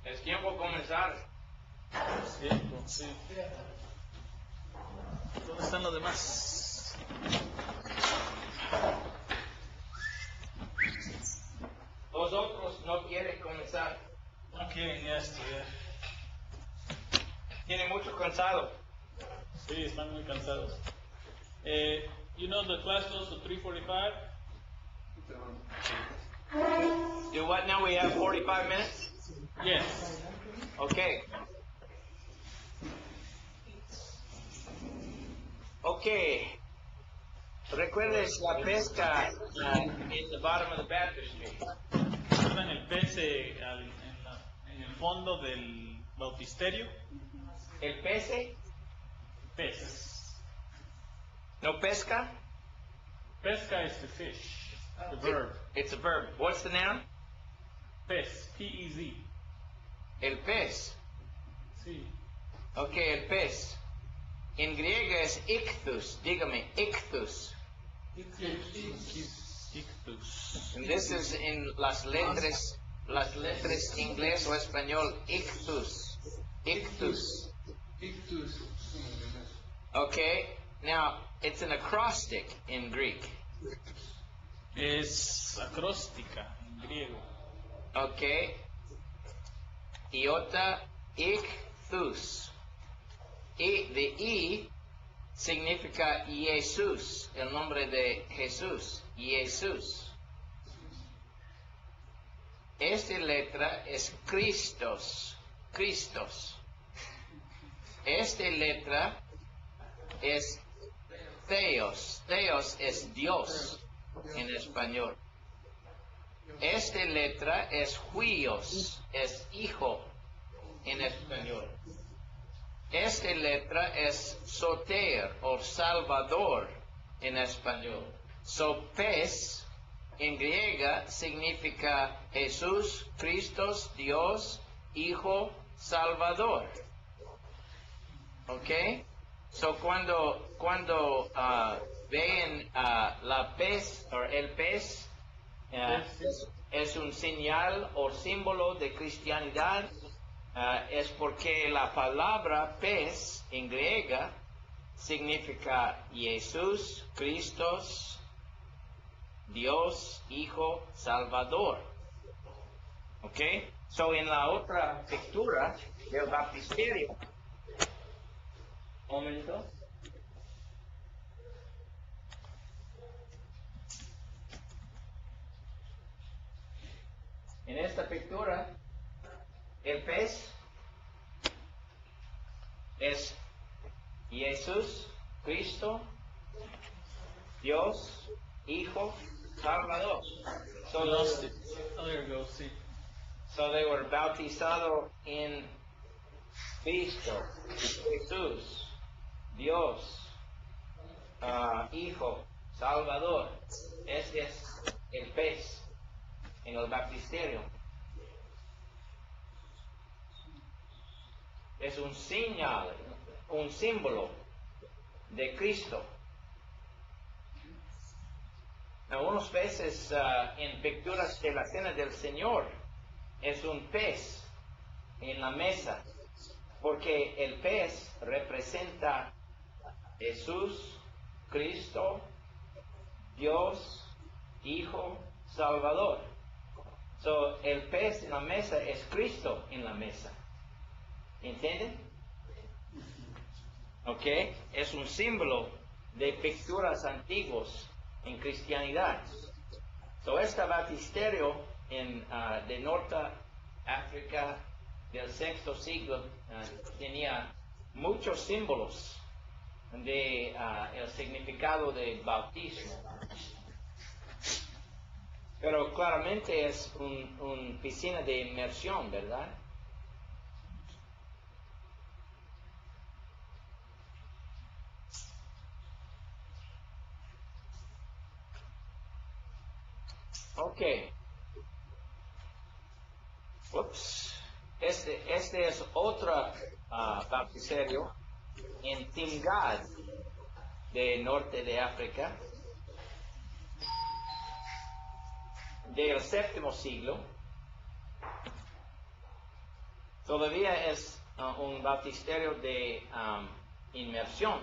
Es tiempo de comenzar. Cierto, sí. ¿Dónde están los demás? Los otros no quieren comenzar. No quieren ya estudiar. Tienen mucho cansado. Sí, están muy cansados. You know the class goes to 3:45? Do what now? We have 45 minutes? Yes. Okay. Okay. Recuerdes la pesca in the bottom of the baptistry. ¿Recuerdan el pez en el fondo del bautisterio? El pez, Pez. No pesca? Pesca is to fish. The verb. It's a verb. What's the noun? Pez. P-E-Z. El pez. Sí. Ok, el pez. En griego es ichthus. Dígame, ichthus. Ictus. And this is in las letras inglés o español, ichthus. Ichthus. Ictus. Okay, now it's an acrostic in Greek. Es acróstica en griego. Okay, iota ichthus. The I significa Jesús, el nombre de Jesús, Jesús. Esta letra es Christos, Christos. Esta letra es Theos, Theos es Dios en español. Esta letra es Huios, es hijo en español. Esta letra es Soter o Salvador en español. So, pez en griega significa Jesús, Cristo, Dios, Hijo, Salvador. ¿Ok? So, cuando ven la pez o el pez, es un señal o símbolo de cristianidad. Es porque la palabra pez en griega significa Jesús, Cristo, Dios, Hijo, Salvador. ¿Ok? So, en la otra pictura del baptisterio, un momento. En esta pictura, el pez es Jesús, Cristo, Dios, Hijo, Salvador. So, Lost it. Oh, there you go, sí. so they were bautizados en Cristo, Jesús, Dios, Hijo, Salvador. Ese es el pez en el baptisterio. Es un señal, un símbolo de Cristo. Algunas veces en pinturas de la Cena del Señor es un pez en la mesa, porque el pez representa Jesús, Cristo, Dios, Hijo, Salvador. So, el pez en la mesa es Cristo en la mesa. ¿Entienden? ¿Ok? Es un símbolo de pinturas antiguas en cristianidad. So, este baptisterio de Norte África del sexto siglo tenía muchos símbolos de el significado de bautismo. Pero claramente es una piscina de inmersión, ¿verdad? Ok. Ups. Este es otro baptisterio en Timgad, de norte de África, del séptimo siglo. Todavía es un baptisterio de inmersión.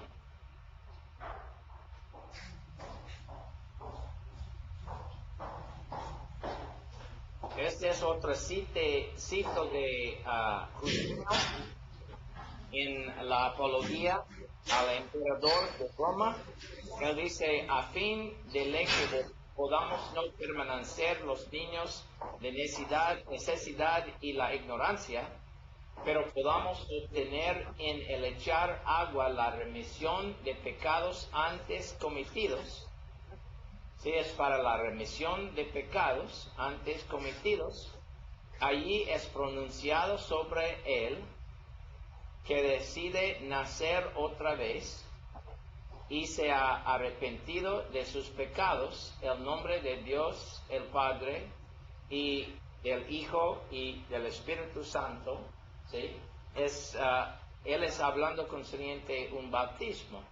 Este es otro cito de Justino en la apología al emperador de Roma. Él dice: a fin de que podamos no permanecer los niños de necesidad y la ignorancia, pero podamos obtener en el echar agua la remisión de pecados antes cometidos. Si es para la remisión de pecados antes cometidos, allí es pronunciado sobre él que decide nacer otra vez, y se ha arrepentido de sus pecados, el nombre de Dios el Padre y del Hijo y del Espíritu Santo, ¿sí? Él es hablando concerniente un bautismo,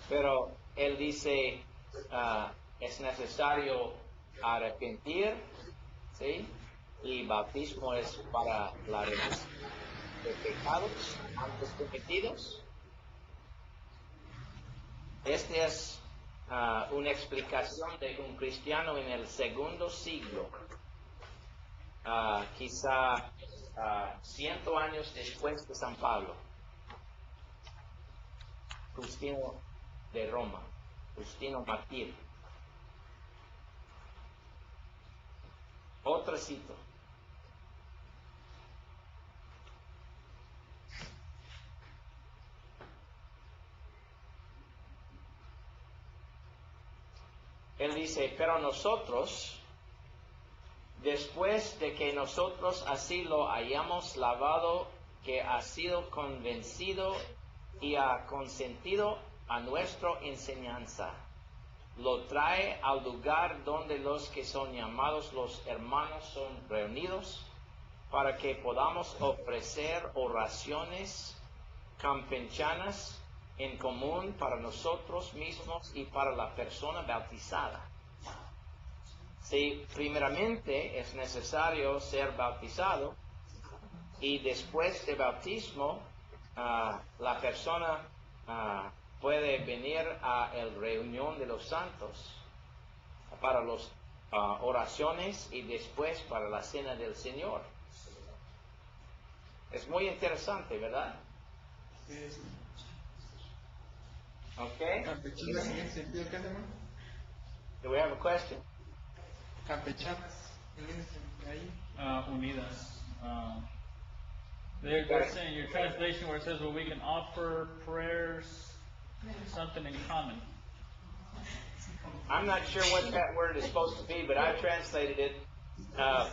pero él dice es necesario arrepentir, ¿sí? Y bautismo es para la remisión de pecados antes cometidos. Esta es una explicación de un cristiano en el segundo siglo, quizá 100 años después de San Pablo, Justino de Roma, Justino Mártir. Otra cita. Él dice, pero nosotros, después de que nosotros así lo hayamos lavado, que ha sido convencido y ha consentido a nuestra enseñanza, lo trae al lugar donde los que son llamados los hermanos son reunidos, para que podamos ofrecer oraciones campechanas en común para nosotros mismos y para la persona bautizada. Si primeramente es necesario ser bautizado y después de bautismo la persona puede venir a la reunión de los santos para las oraciones y después para la cena del Señor. Es muy interesante, ¿verdad? Okay. Campechanas en ese sentido, ¿qué hacemos? Do we have a question? Campechanas en ese ahí. Unidas. They're saying your translation where it says, well, we can offer prayers, something in common. I'm not sure what that word is supposed to be, but I translated it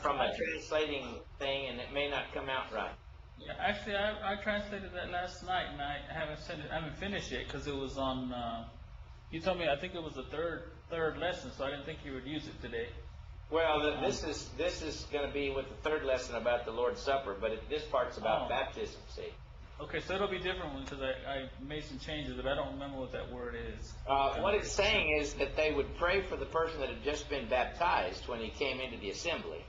from a translating thing, and it may not come out right. Yeah, actually, I translated that last night, and I haven't finished it because it was on. You told me I think it was the third lesson, so I didn't think you would use it today. Well, this is going to be with the third lesson about the Lord's Supper, but this part's about baptism. See. Okay, so it'll be different because I made some changes, but I don't remember what that word is. What it's saying is that they would pray for the person that had just been baptized when he came into the assembly.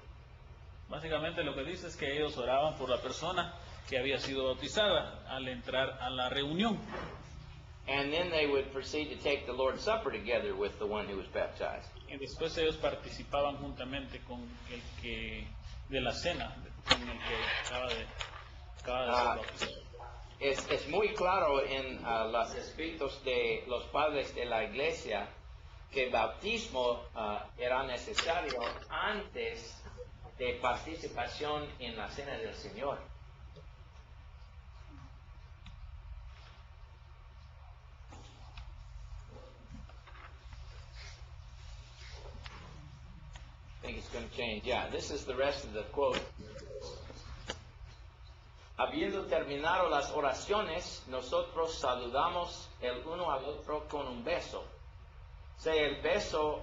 Básicamente lo que dice es que ellos oraban por la persona que había sido bautizada al entrar a la reunión. And then they would proceed to take the Lord's Supper together with the one who was baptized. Y después ellos participaban juntamente con el que de la cena, con el que acaba de ser bautizado. Es muy claro en los escritos de los padres de la iglesia que el bautismo era necesario antes de participación en la cena del Señor. I think it's going to change. Yeah, this is the rest of the quote. Habiendo terminado las oraciones, nosotros saludamos el uno al otro con un beso. O sea, el beso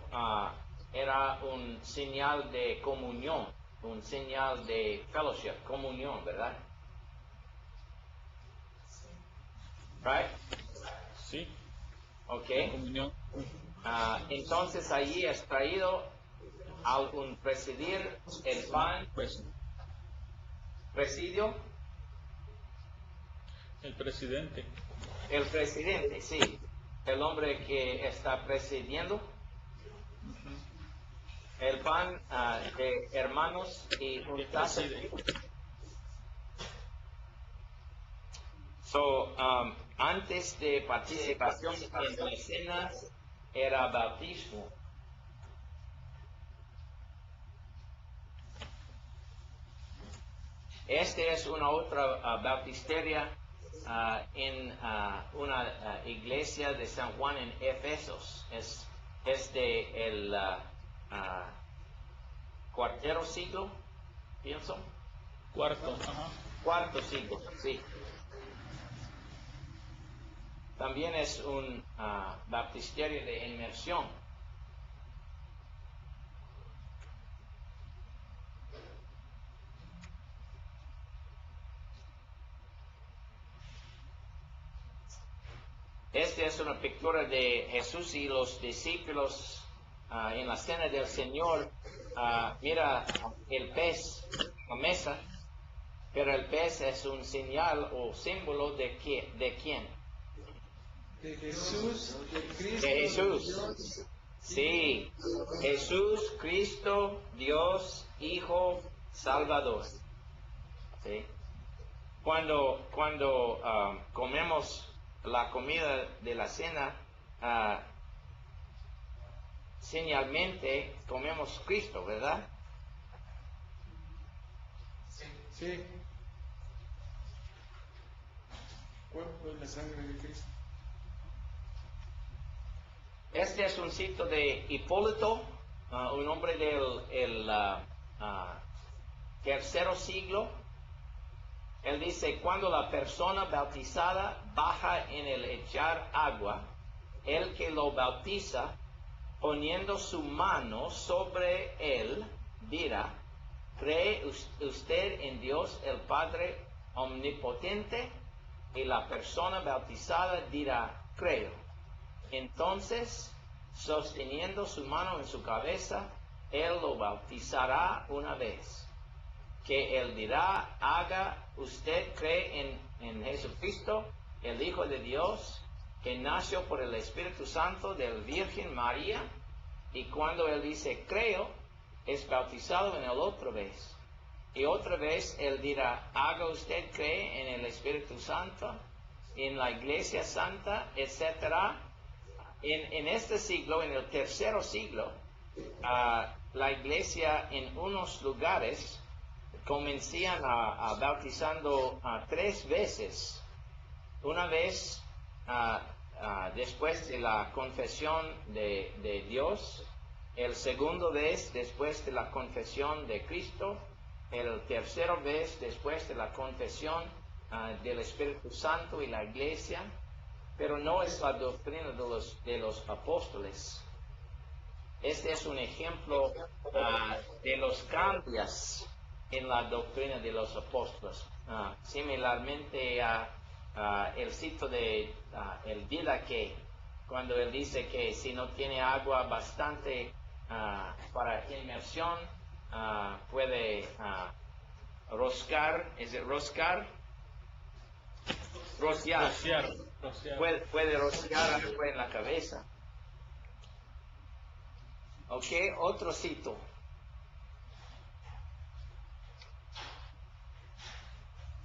era un señal de comunión, un señal de fellowship, comunión, ¿verdad? Right? Sí. Okay. Comunión. Entonces allí es traído al presidir el pan, presidio. El presidente. El presidente, sí. El hombre que está presidiendo. El pan de hermanos y taza. So, antes de participación en la cena era bautismo. Este es una otra bautisteria en una iglesia de San Juan en Efesos. Es de el cuarto siglo, pienso. Cuarto, ajá. Cuarto siglo, sí. también es un baptisterio de inmersión. Esta es una pintura de Jesús y los discípulos en la cena del Señor. Mira el pez, la mesa, pero el pez es un señal o símbolo de quién. De Jesús, de Cristo. De Jesús. Sí, Jesús, Cristo, Dios, Hijo, Salvador. ¿Sí? Cuando comemos la comida de la cena, señalmente comemos Cristo, ¿verdad? Sí. Cuerpo de la sangre de Cristo. Este es un cito de Hipólito, un hombre del tercero siglo. Él dice, cuando la persona bautizada baja en el echar agua, el que lo bautiza, poniendo su mano sobre él, dirá, ¿cree usted en Dios el Padre Omnipotente? Y la persona bautizada dirá, creo. Entonces, sosteniendo su mano en su cabeza, él lo bautizará una vez. Que él dirá, ¿usted cree en Jesucristo, el Hijo de Dios, que nació por el Espíritu Santo del Virgen María? Y cuando él dice, creo, es bautizado en el otra vez. Y otra vez él dirá, ¿usted cree en el Espíritu Santo, en la Iglesia Santa, etcétera? En este siglo, en el tercero siglo, la Iglesia en unos lugares comenzaban a bautizando 3 veces. Una vez después de la confesión de Dios, el segundo vez después de la confesión de Cristo, el tercero vez después de la confesión del Espíritu Santo y la Iglesia, pero no es la doctrina de los apóstoles. Este es un ejemplo de los cambios en la doctrina de los apóstoles. Similarmente el cito de el Didache, cuando él dice que si no tiene agua bastante para inmersión, puede rociar. Puede rociar agua en la cabeza. Ok, otro cito.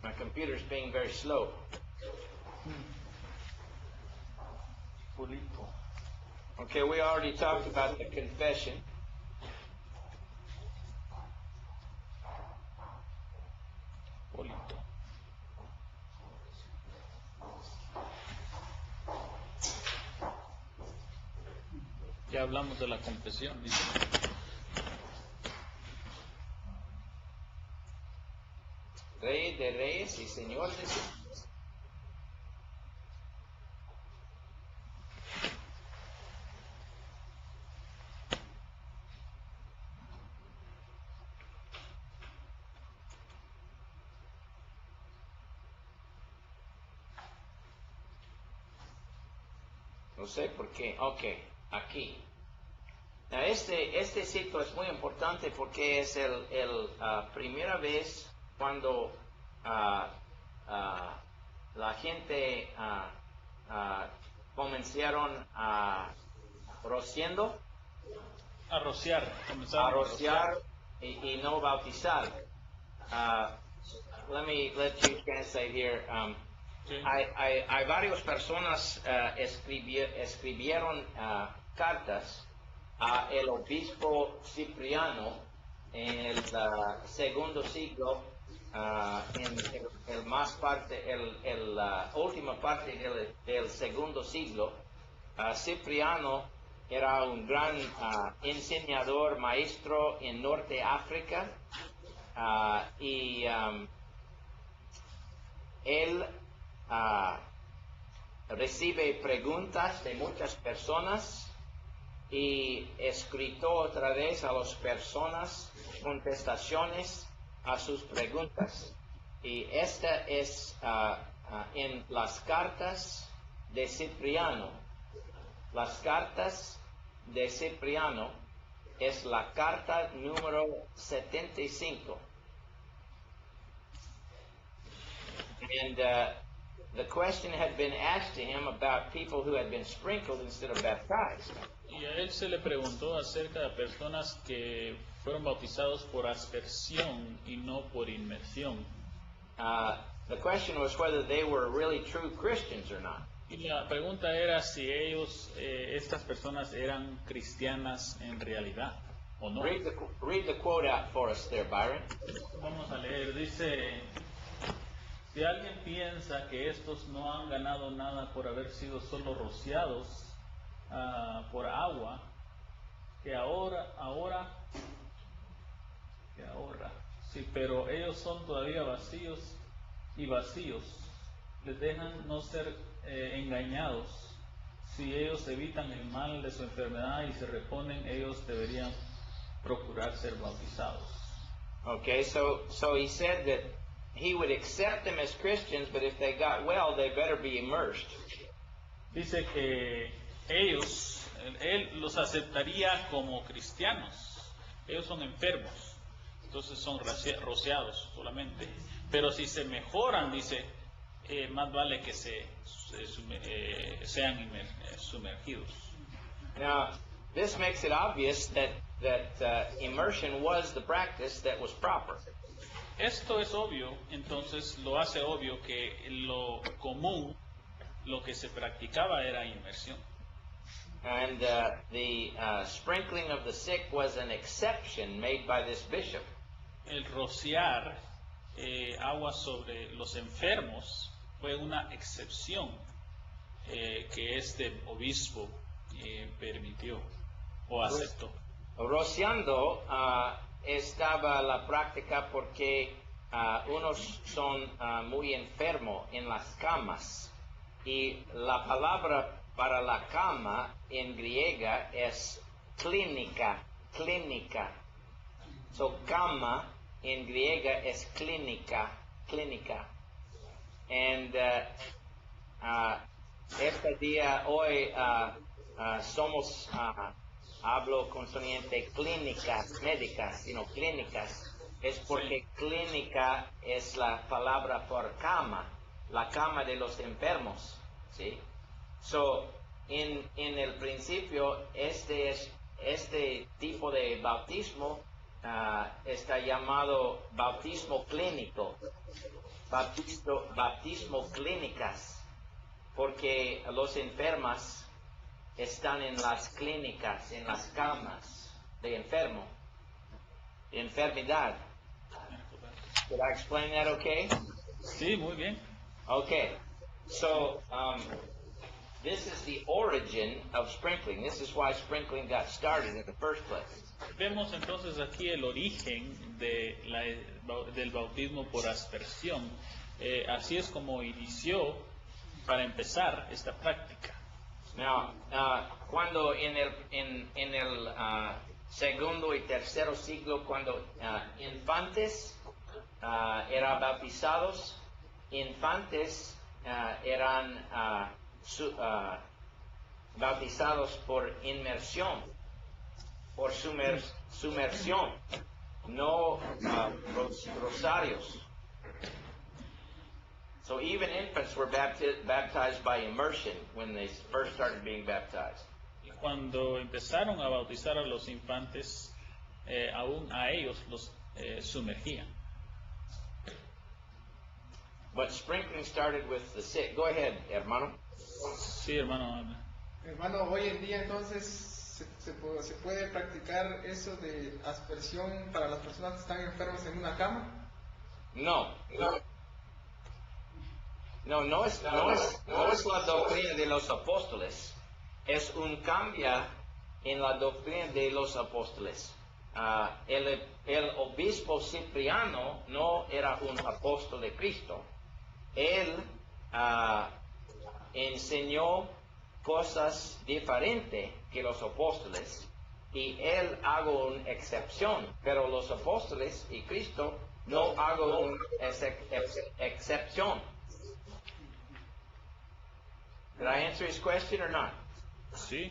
My computer's being very slow. Okay, we already talked about the confession. Ya hablamos de la confesión, dice. Rey de reyes y Señor de señores. No sé por qué. Ok, aquí. Now, este cito es muy importante porque es la primera vez cuando la gente comenzaron a rociar comenzaron a rociar. y no bautizar. Let you translate here. Sí. Hay varias personas escribieron cartas a el obispo Cipriano en el segundo siglo, en la última parte del segundo siglo. Cipriano era un gran enseñador, maestro en Norte África, y él recibe preguntas de muchas personas y escrito otra vez a las personas contestaciones a sus preguntas. Y esta es en las cartas de Cipriano. Las cartas de Cipriano es la carta número 75. And the question had been asked to him about people who had been sprinkled instead of baptized. Y a él se le preguntó acerca de personas que fueron bautizados por aspersión y no por inmersión. The question was whether they were really true Christians or not. Y la pregunta era si ellos, estas personas eran cristianas en realidad o no. Read the quote out for us there, Byron. Vamos a leer, dice, si alguien piensa que estos no han ganado nada por haber sido solo rociados por agua, sí, pero ellos son todavía vacíos, les dejan no ser engañados. Si ellos evitan el mal de su enfermedad y se reponen, ellos deberían procurar ser bautizados. Okay, so he said that he would accept them as Christians, but if they got well, they better be immersed. Dice que él los aceptaría como cristianos. Ellos son enfermos, entonces son rociados solamente. Pero si se mejoran, dice, más vale que sean sumergidos. Now, this makes it obvious that immersion was the practice that was proper. Esto es obvio, entonces lo hace obvio que lo común, lo que se practicaba era inmersión. And the sprinkling of the sick was an exception made by this bishop. El rociar agua sobre los enfermos fue una excepción que este obispo permitió o aceptó. Rociando estaba la práctica porque unos son muy enfermos en las camas y la palabra para la cama en griega es clínica. So cama en griega es clínica. And este día hoy somos hablo consonante clínicas médicas, sino clínicas, es porque clínica es la palabra por cama, la cama de los enfermos, ¿sí? So, en el principio, este tipo de bautismo está llamado bautismo clínico, bautismo clínicas, porque los enfermos están en las clínicas, en las camas de enfermedad. Did I explain that okay? Sí, muy bien. Okay, so this is the origin of sprinkling. This is why sprinkling got started in the first place. Vemos entonces aquí el origen del bautismo por aspersión. Así es como inició para empezar esta práctica. Now, cuando en el segundo y tercero siglo, cuando infantes eran bautizados, infantes eran bautizados por inmersión, por sumersión, no rosarios. So even infants were baptized by immersion when they first started being baptized. Y cuando empezaron a bautizar a los infantes, aún a ellos los sumergían. But sprinkling started with the sick. Go ahead, hermano. Sí, hermano, habla. Hermano, hoy en día entonces se puede practicar eso de aspersión para las personas que están enfermas en una cama. No es la doctrina de los apóstoles. Es un cambio en la doctrina de los apóstoles. El obispo Cipriano no era un apóstol de Cristo. Él enseñó cosas diferentes que los apóstoles y él hago una excepción, pero los apóstoles y Cristo no hago una excepción. Did I answer his question or not? Sí.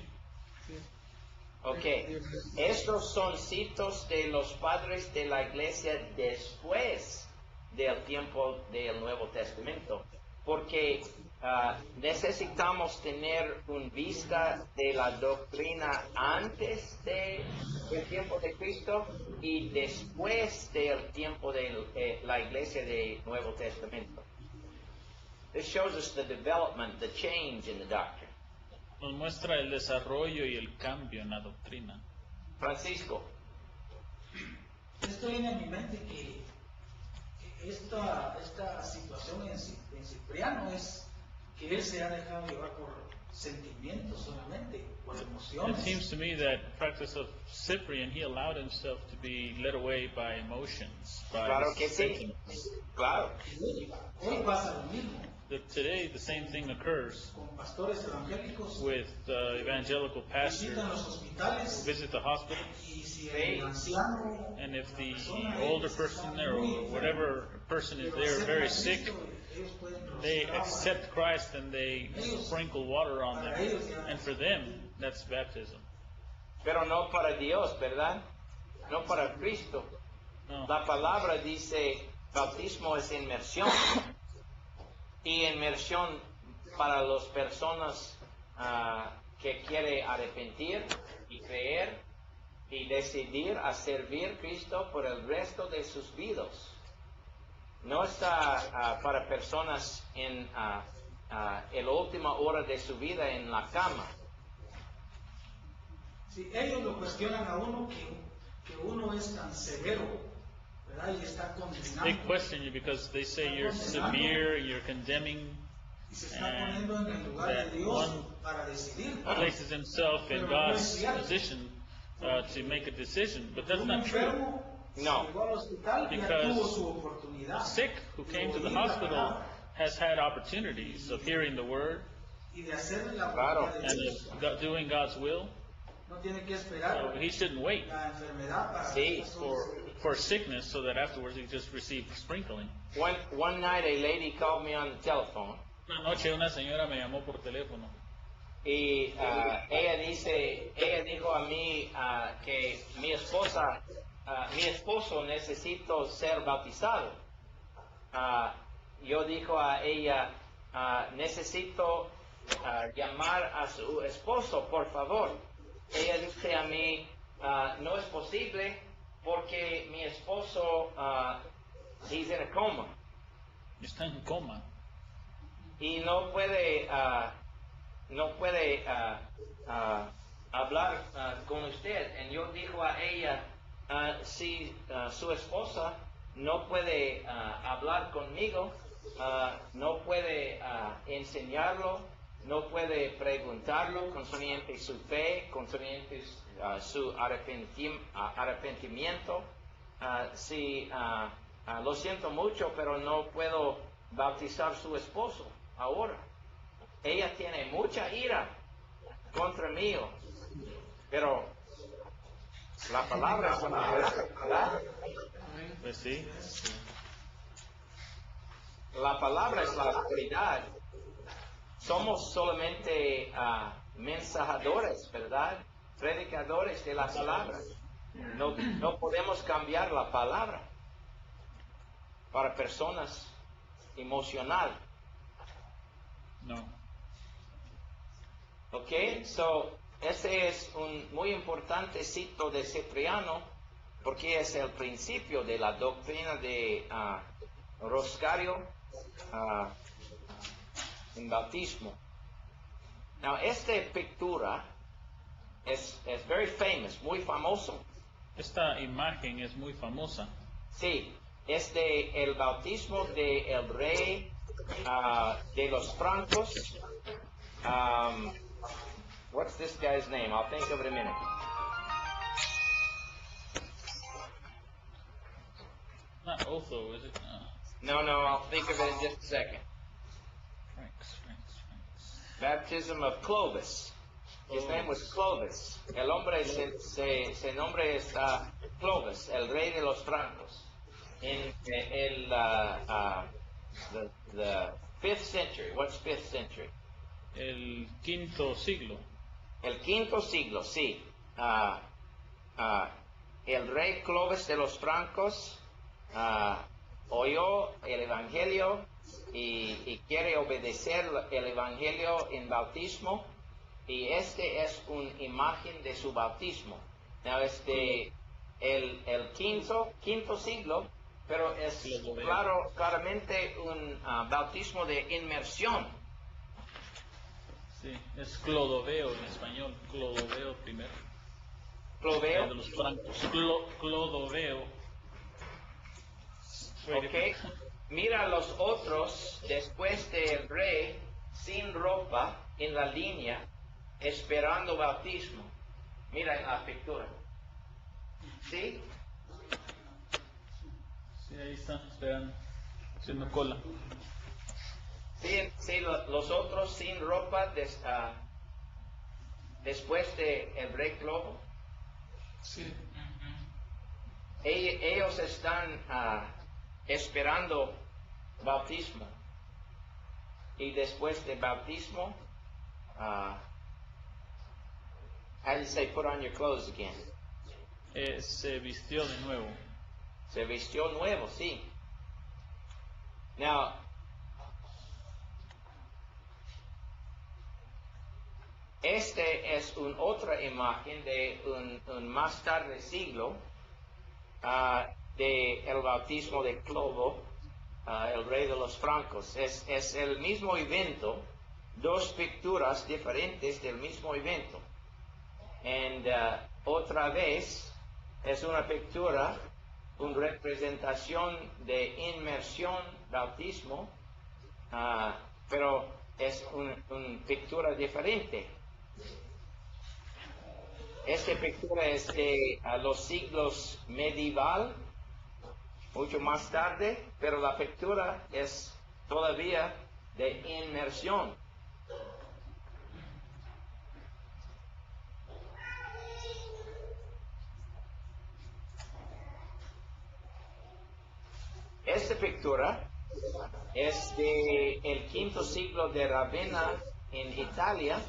Ok, estos son citos de los padres de la iglesia después del tiempo del Nuevo Testamento, porque necesitamos tener una vista de la doctrina antes del tiempo de Cristo y después del tiempo de la iglesia del Nuevo Testamento. This shows us the development, the change in the doctrine. Nos muestra el desarrollo y el cambio en la doctrina. Francisco. Esto viene a mi mente que esta situación en Cipriano es que él se ha dejado llevar por sentimientos solamente, por It emociones. seems to me that practice of Cyprian, he allowed himself to be led away by emotions, by Claro his que sí. sentiments. Claro. Hoy pasa lo mismo That today the same thing occurs con pastores evangélicos. with evangelical pastors Visitan los who hospitales visit the hospital, y si el anciano and if the older person there or whatever person is there very sick, they accept Christ and they sprinkle water on them, and for them that's baptism. Pero no para Dios, ¿verdad? No para Cristo. No. La palabra dice, bautismo es inmersión. Y inmersión para las personas que quiere arrepentir y creer y decidir a servir a Cristo por el resto de sus vidas. No está para personas en la última hora de su vida en la cama. Si ellos lo cuestionan a uno que uno es tan severo, ¿verdad? Y está They condenando question you because they say you're severe, you're condemning, y se está poniendo en el lugar de Dios para decidir. places himself in God's position to make a decision, but that's Un not true. enfermo No. llegó al hospital y ya Because tuvo su oportunidad. Sick who came to the hospital has had opportunities of hearing the word Y de hacer la Claro. voluntad de and Dios. of doing God's will. No tiene que esperar So he shouldn't wait la enfermedad para Sí. for sickness so that afterwards he just receive sprinkling. One night a lady called me on the telephone. Una noche una señora me llamó por teléfono Y ella dijo a mí que mi esposo necesito ser bautizado. Yo dijo a ella, necesito llamar a su esposo, por favor. Ella dice a mí, no es posible porque mi esposo, he's in a coma. está en coma. Y no puede hablar con usted. Y yo dijo a ella, si su esposa no puede hablar conmigo, no puede enseñarlo, no puede preguntarlo concerniente su fe, concerniente su arrepentimiento. Lo siento mucho, pero no puedo bautizar su esposo ahora. Ella tiene mucha ira contra mí, pero la palabra es una verdad. Pues sí. La palabra es la autoridad. Somos solamente mensajadores, ¿verdad? Predicadores de la palabra. No podemos cambiar la palabra para personas emocionales. No. Ok, so ese es un muy importante cito de Cipriano porque es el principio de la doctrina de Roscario en bautismo. Now, esta pintura es very famous, muy famoso. Esta imagen es muy famosa. Sí, es de el bautismo de el rey de los francos. What's this guy's name? I'll think of it in a minute. Not Otho, is it? No, I'll think of it in just a second. Franks. Baptism of Clovis. His name was Clovis. El hombre se nombre es Clovis, el rey de los francos. In the 5th century. What's 5th century? El quinto siglo. El quinto siglo, sí. El rey Clovis de los francos oyó el evangelio y quiere obedecer el evangelio en bautismo, y este es una imagen de su bautismo. Now, el quinto siglo, pero es claramente un bautismo de inmersión. Sí, es Clodoveo en español, Clodoveo primero. Cloveo. De los francos. Clodoveo. Ok. Mira los otros después del rey sin ropa en la línea esperando bautismo. Mira en la pintura. ¿Sí? Sí, ahí están esperando, haciendo cola. Sí, los otros sin ropa después de el rey Clovo. Sí. Ellos están esperando bautismo, y después de bautismo, how do you say put on your clothes again? Se vistió de nuevo. Se vistió nuevo, sí. Now, este es otra imagen de un más tarde siglo de el bautismo de Clovo, el rey de los francos. Es el mismo evento, dos pinturas diferentes del mismo evento. Y otra vez es una pintura, una representación de inmersión, bautismo, pero es una pintura diferente. Esta pintura es de los siglos medieval, mucho más tarde, pero la pintura es todavía de inmersión. Esta pintura es de el quinto siglo de Ravenna en Italia.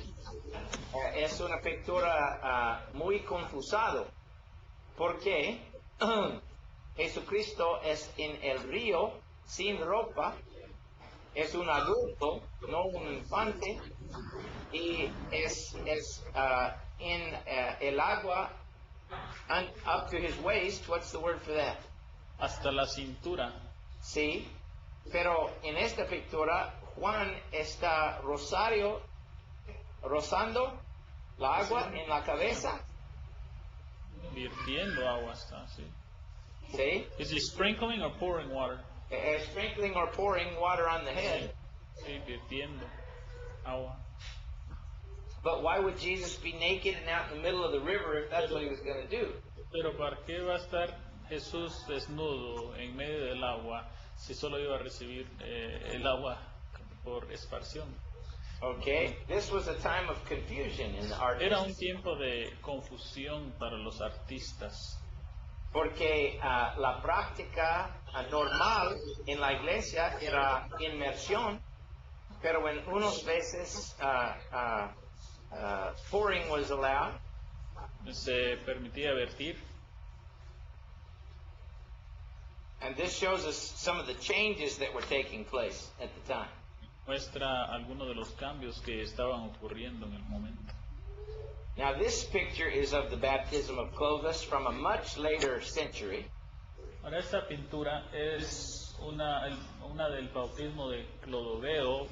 Es una pintura muy confusado, porque Jesucristo es en el río sin ropa, es un adulto, no un infante, y es en el agua up to his waist. What's the word for that? Hasta la cintura. Sí, pero en esta pintura Juan está rozando la agua en la cabeza. Virtiendo agua está, sí. Sí. Is he sprinkling or pouring water? Sprinkling or pouring water on the head. Sí, virtiendo agua. But why would Jesus be naked and out in the middle of the river if that's what he was going to do? Pero ¿para qué va a estar Jesús desnudo en medio del agua si solo iba a recibir el agua por esparción? Okay, this was a time of confusion in the art. Era un tiempo de confusión para los artistas. Porque la práctica normal en la iglesia era inmersión, pero en unos veces pouring was allowed. Se permitía vertir. And this shows us some of the changes that were taking place at the time. Muestra algunos de los cambios que estaban ocurriendo en el momento. Now this picture is of the baptism of Clovis from a much later century. Ahora esta pintura es una del bautismo de Clodoveo,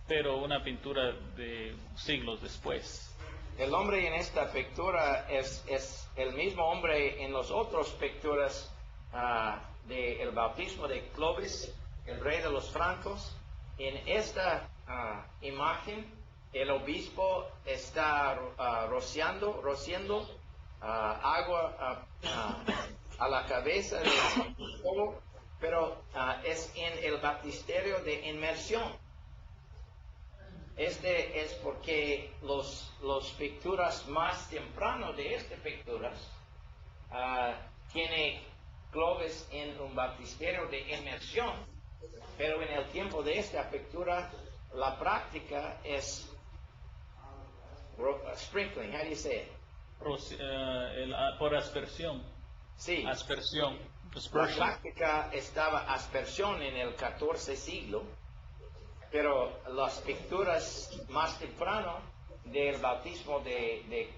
pero una pintura de siglos después. El hombre en esta pintura es el mismo hombre en las otras pinturas del bautismo de Clovis, el rey de los francos. En esta imagen, el obispo está rociando agua a la cabeza del pueblo, pero es en el baptisterio de inmersión. Este es porque los picturas más tempranos de estas picturas tiene globes en un baptisterio de inmersión, pero en el tiempo de esta pictura la práctica es sprinkling. How do you say it? Por aspersión. Sí. Aspersión. La Aspersion. práctica estaba aspersión en el 14 siglo, pero las picturas más temprano del bautismo de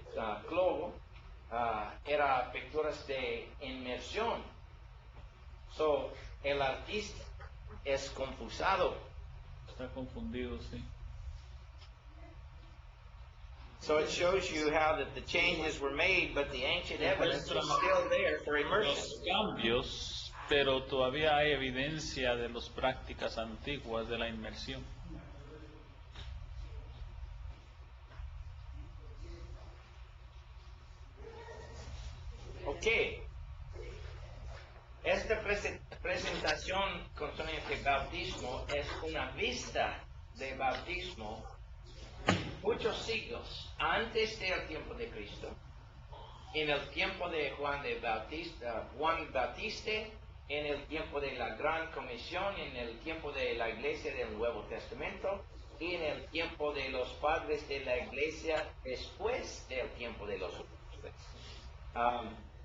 cloro eran picturas de inmersión. So, el artista es confusado. Está confundido, sí. So it shows you how that the changes were made, but the ancient evidence is still there for immersion. Los cambios, pero todavía hay evidencia de las prácticas antiguas de la inmersión. Ok. Esta presentación concerniente al bautismo es una vista de bautismo muchos siglos antes del tiempo de Cristo, en el tiempo de Juan Bautista, en el tiempo de la Gran Comisión, en el tiempo de la Iglesia del Nuevo Testamento y en el tiempo de los padres de la Iglesia después del tiempo de los apóstoles.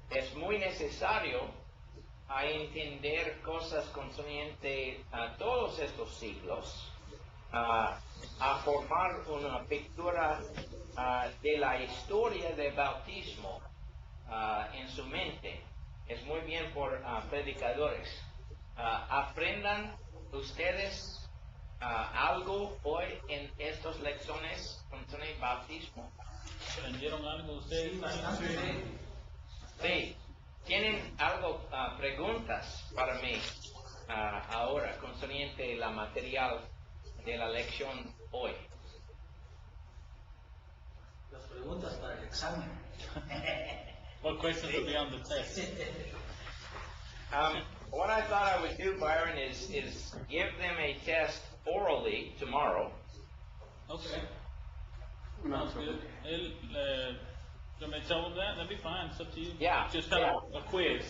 Es muy necesario entender cosas concernientes a todos estos siglos, a formar una pictura de la historia del bautismo en su mente. Es muy bien por predicadores. Aprendan ustedes algo hoy en estas lecciones concernientes al bautismo. ¿Aprendieron algo ustedes? Sí. ¿Tienen algo, preguntas para mí ahora concerniente la material de la lección hoy? Las preguntas para el examen. What questions will be on the test? What I thought I would do, Byron, is give them a test orally tomorrow. Okay. Sounds good. You may tell them that? That'd be fine. It's up to you. Yeah. Just have a quiz.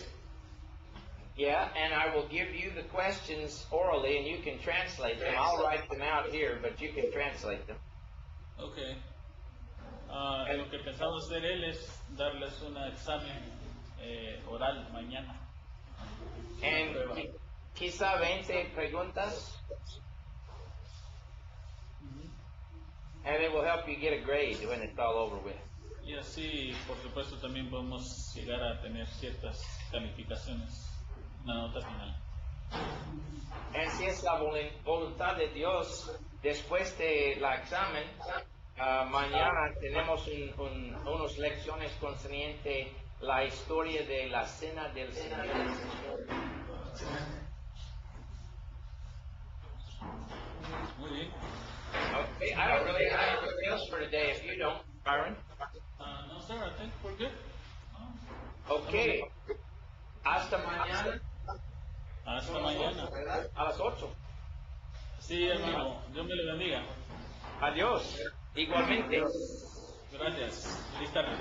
Yeah, and I will give you the questions orally, and you can translate them. I'll write them out here, but you can translate them. Okay. Lo que pensaba hacer él es darles un examen oral mañana. And quizá 20 preguntas, and it will help you get a grade when it's all over with. Y así, por supuesto, también podemos llegar a tener ciertas calificaciones, una nota final. Y si es la voluntad de Dios, después de la examen, mañana tenemos unas lecciones concernientes la historia de la Cena del Señor. Muy bien. Okay, I don't really have anything else for today if you don't, Byron. No, sir, I think we're good. Okay. Hasta mañana. Hasta mañana. A las 8. Sí, hermano. Dios me le bendiga. Adiós. Igualmente. Gracias. Feliz tarde.